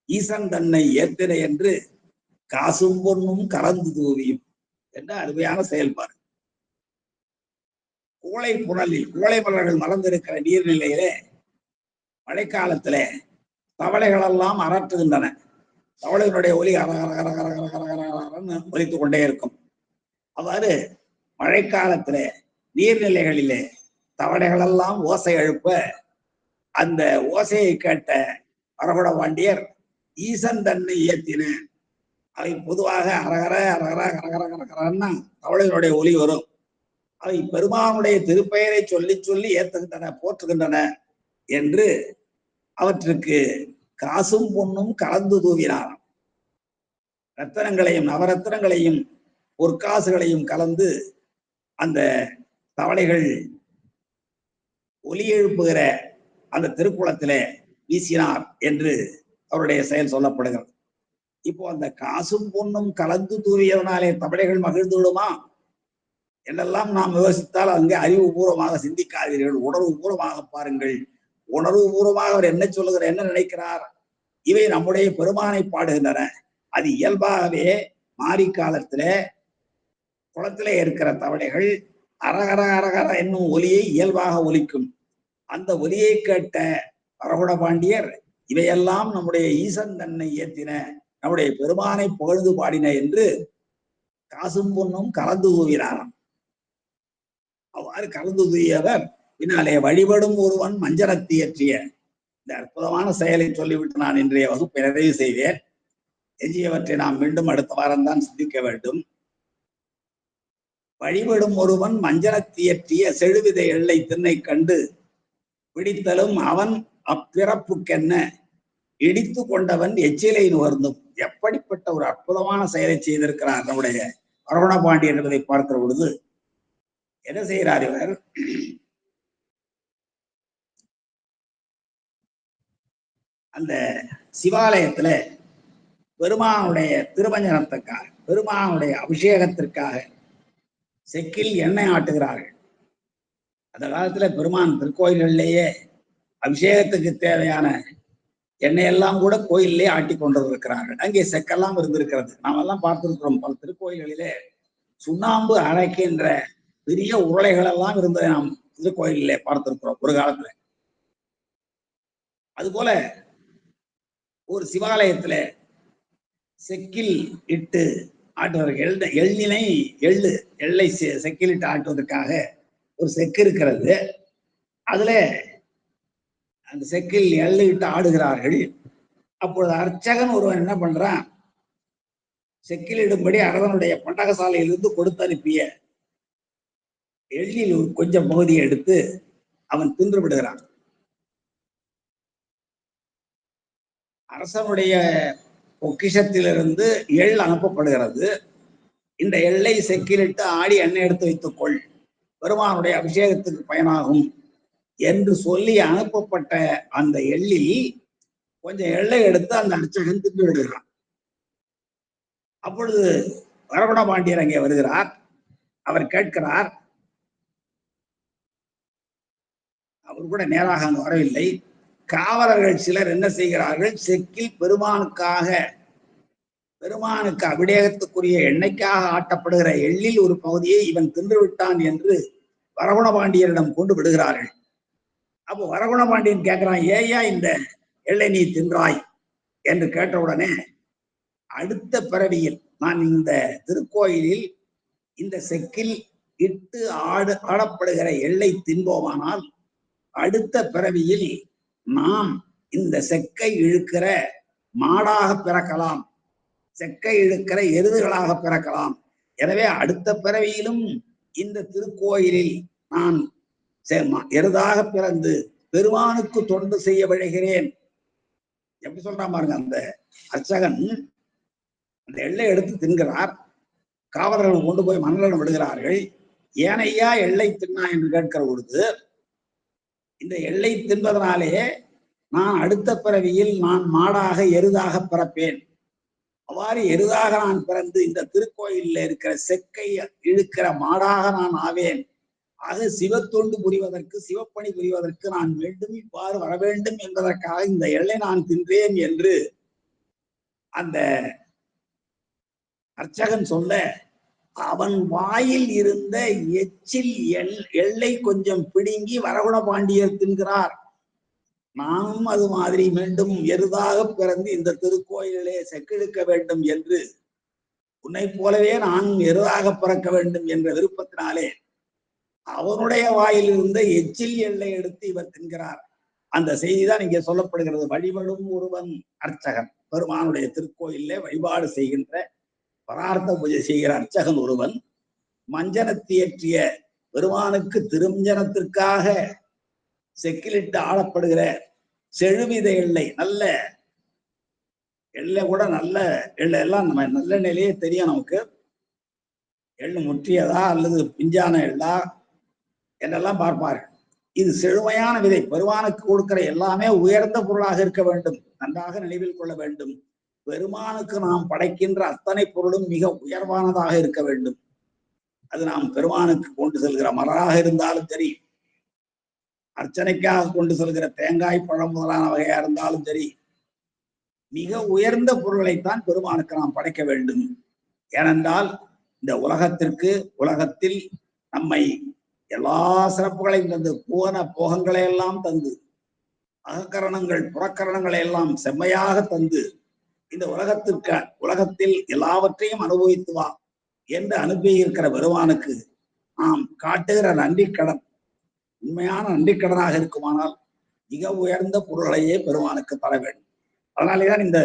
ஈசன் தன்னை ஏத்தின என்று காசும் பொன்னும் கலந்து தூவியும் என்ற அருமையான செயல்பாடு. குவளை புனலில் குவளை மலர்கள் மலர்ந்திருக்கிற நீர்நிலையிலே மழைக்காலத்திலே தவளைகள் எல்லாம் அரற்றுகின்றன. தவளைகளுடைய ஒலி அரகரகரகரகரகரன்னு ஒலித்துக் கொண்டே இருக்கும். அவ்வாறு மழைக்காலத்திலே நீர்நிலைகளிலே தவளைகள் எல்லாம் ஓசை எழுப்ப அந்த ஓசையை கேட்ட வரகுண பாண்டியர் ஈசன் தன்னை ஏத்தின. அவை பொதுவாக அரகர அரகர கரகர கரகரன்னா தவளைகளுடைய ஒலி வரும். அவை பெருமானுடைய திருப்பெயரை சொல்லி சொல்லி ஏத்துகின்றன, போற்றுகின்றன என்று அவற்றுக்கு காசும் பொன்னும் கலந்து தூவினார். ரத்தனங்களையும் நவரத்தனங்களையும் பொற்காசுகளையும் கலந்து அந்த தவளைகள் ஒலி எழுப்புகிற அந்த திருக்குளத்திலே வீசினார் என்று அவருடைய செயல் சொல்லப்படுகிறது. இப்போ அந்த காசும் பொன்னும் கலந்து தூவியதனாலே தவளைகள் மகிழ்ந்து விடுமா என்றெல்லாம் நாம் யோசித்தால் அங்கே அறிவுபூர்வமாக சிந்திக்காதீர்கள், உணர்வு பூர்வமாக பாருங்கள். உணர்வு பூர்வமாக அவர் என்ன சொல்லுகிறார், என்ன நினைக்கிறார்? இவை நம்முடைய பெருமானை பாடுகின்றன. அது இயல்பாகவே மாரிக்காலத்தில குளத்திலே இருக்கிற தவளைகள் அரகர அரகர என்னும் ஒலியை இயல்பாக ஒலிக்கும். அந்த ஒலியை கேட்ட வரகுண பாண்டியர் இவையெல்லாம் நம்முடைய ஈசன் தன்னை ஏத்தின, நம்முடைய பெருமானை புகழ்ந்து பாடின என்று காசும் பொன்னும் கலந்து தூவினாராம். அவ்வாறு கலந்து தூவியவர் பின்னாலே வழிபடும் ஒருவன் மஞ்சனத்தி ஏற்றிய இந்த அற்புதமான செயலை சொல்லிவிட்டு நான் இன்றைய வகுப்பை நிறைவு செய்வேன். எஞ்சியவற்றை நாம் மீண்டும் அடுத்த வாரம்தான் சிந்திக்க வேண்டும். வழிபடும் ஒருவன் மஞ்சனத்தியற்றிய செழுவிதை எல்லை திண்ணை கண்டு பிடித்தலும் அவன் அப்பிறப்புக்கென்ன இடித்து கொண்டவன் எச்சிலை நுகர்ந்தும். எப்படிப்பட்ட ஒரு அற்புதமான செயலை செய்திருக்கிறார் நம்முடைய வரகுண பாண்டியன் என்பதை பார்க்கிற பொழுது என்ன செய்கிறார் இவர்? அந்த சிவாலயத்துல பெருமானுடைய திருமஞ்சனத்துக்காக, பெருமானுடைய அபிஷேகத்திற்காக செக்கில் எண்ணெய் ஆட்டுகிறார்கள். அந்த காலத்துல பெருமான் திருக்கோயில்களிலேயே அபிஷேகத்துக்கு தேவையான எண்ணெயெல்லாம் கூட கோயிலே ஆட்டி கொண்டிருக்கிறார்கள். அங்கே செக்கெல்லாம் இருந்திருக்கிறது. நாம் எல்லாம் பார்த்திருக்கிறோம். பல திருக்கோயில்களிலே சுண்ணாம்பு அரைக்கின்ற பெரிய உருளைகள் எல்லாம் இருந்ததை நாம் திருக்கோயிலே பார்த்திருக்கிறோம் ஒரு காலத்துல. அதுபோல ஒரு சிவாலயத்துல செக்கில் இட்டு ஆட்டுவார்கள். எள்ளினை எள்ளை செக்கில் இட்டு ஆட்டுவதற்காக ஒரு செக்கு இருக்கிறது. அதுல அந்த செக்கில் எள்ளு இட்டு ஆடுகிறார்கள். அப்பொழுது அர்ச்சகன் ஒருவன் என்ன பண்றான்? செக்கிலிடும்படி அரசனுடைய பண்டகசாலையிலிருந்து கொடுத்து அனுப்பிய எள்ளில் கொஞ்சம் பகுதியை எடுத்து அவன் தின்று விடுகிறான். அரசனுடைய பொக்கிஷத்திலிருந்து எள் அனுப்பப்படுகிறது. இந்த எள்ளை செக்கிலிட்டு ஆடி எண்ணெய் எடுத்து வைத்துக்கொள், பெருமானுடைய அபிஷேகத்துக்கு பயனாகும் என்று சொல்லி அனுப்பப்பட்ட அந்த எள்ளில் கொஞ்சம் எள்ளை எடுத்து அந்த அர்ச்சகன் தின்று விடுகிறான். அப்பொழுது வரகுண பாண்டியர் அங்கே வருகிறார். அவர் கேட்கிறார். அவர் கூட நேராக அங்கு வரவில்லை. காவலர்கள் சிலர் என்ன செய்கிறார்கள்? செக்கில் பெருமானுக்கு அபிஷேகத்துக்குரிய எண்ணெய்க்காக ஆட்டப்படுகிற எள்ளில் ஒரு பகுதியை இவன் தின்று விட்டான் என்று வரகுண பாண்டியரிடம் கொண்டு விடுகிறார்கள். அப்போ வரகுண பாண்டியன் கேட்கிறான், ஏயா இந்த எள்ளை நீ தின்றாய் என்று கேட்டவுடனே, அடுத்த பிறவியில் நான் இந்த திருக்கோயிலில் இந்த செக்கில் இட்டு ஆடப்படுகிற எள்ளை தின்போமானால் அடுத்த பிறவியில் நாம் இந்த செக்கை இழுக்கிற மாடாக பிறக்கலாம், செக்கை இழுக்கிற எருதுகளாக பிறக்கலாம். எனவே அடுத்த பிறவியிலும் இந்த திருக்கோயிலில் நான் எருதாக பிறந்து பெருமானுக்கு தொண்டு செய்ய விழைகிறேன். எப்படி சொல்றான் பாருங்க. அந்த அர்ச்சகன் அந்த எள்ளை எடுத்து தின்கிறார். காவலர்கள் கொண்டு போய் மன்னரிடம் விடுகிறார்கள். ஏனையா எள்ளை தின்னா என்று கேட்கிற பொழுது, இந்த எள்ளை தின்பதனாலே நான் அடுத்த பிறவியில் நான் மாடாக எருதாக பிறப்பேன். அவ்வாறு எருதாக நான் பிறந்து இந்த திருக்கோயிலில் இருக்கிற செக்கை இழுக்கிற மாடாக நான் ஆவேன். ஆக சிவத்தொண்டு புரிவதற்கு, சிவப்பணி புரிவதற்கு நான் மீண்டும் இவ்வாறு வர வேண்டும் என்பதற்காக இந்த எள்ளை நான் தின்றேன் என்று அந்த அர்ச்சகன் சொல்ல, அவன் வாயில் இருந்த எச்சில் எள்ளை கொஞ்சம் பிடுங்கி வரகுண பாண்டியர் தின்கிறார். நானும் அது மாதிரி மீண்டும் எருதாக பிறந்து இந்த திருக்கோயிலே செக்கிழுக்க வேண்டும் என்று, உன்னை போலவே நானும் எருதாக பிறக்க வேண்டும் என்ற விருப்பத்தினாலே அவனுடைய வாயில் இருந்த எச்சில் எள்ளை எடுத்து இவர் தின்கிறார். அந்த செய்திதான் இங்கே சொல்லப்படுகிறது. வழிபடும் ஒருவன் அர்ச்சகன், பெருமானுடைய திருக்கோயிலே வழிபாடு செய்கின்ற, பரார்த்த பூஜை செய்கிற அர்ச்சகன் ஒருவன் மஞ்சனத்தியற்றிய பெருமானுக்கு திருமஞ்சனத்திற்காக செக்கிலிட்டு ஆளப்படுகிற செழுவித எள்ளை, நல்ல எள்ளை கூட நல்ல எள்ளை எல்லாம் நம்ம நல்ல நிலையே தெரியும் நமக்கு. எள்ளு முற்றியதா அல்லது பிஞ்சான எள்ளா என்றெல்லாம் பார்ப்பார்கள். இது செழுமையான விதை. பெருமானுக்கு கொடுக்கிற எல்லாமே உயர்ந்த பொருளாக இருக்க வேண்டும். நன்றாக நினைவில் கொள்ள வேண்டும். பெருமானுக்கு நாம் படைக்கின்ற அத்தனை பொருளும் மிக உயர்வானதாக இருக்க வேண்டும். அது நாம் பெருமானுக்கு கொண்டு செல்கிற மலராக இருந்தாலும் சரி, அர்ச்சனைக்காக கொண்டு செல்கிற தேங்காய் பழம் முதலான வகையா இருந்தாலும் சரி, மிக உயர்ந்த பொருளைத்தான் பெருமானுக்கு நாம் படைக்க வேண்டும். ஏனென்றால் இந்த உலகத்தில் நம்மை எல்லா சிறப்புகளையும் தந்து, பூவன போகங்களை எல்லாம் தந்து, அகக்கரணங்கள் புறக்கரணங்களை எல்லாம் செம்மையாக தந்து, இந்த உலகத்தில் எல்லாவற்றையும் அனுபவித்து வா என்று அனுப்பி இருக்கிற பெருமானுக்கு நாம் காட்டுகிற நன்றி கடன் உண்மையான நன்றி கடனாக இருக்குமானால் மிக உயர்ந்த பொருளையே பெருமானுக்கு தர வேண்டும். அதனாலேதான் இந்த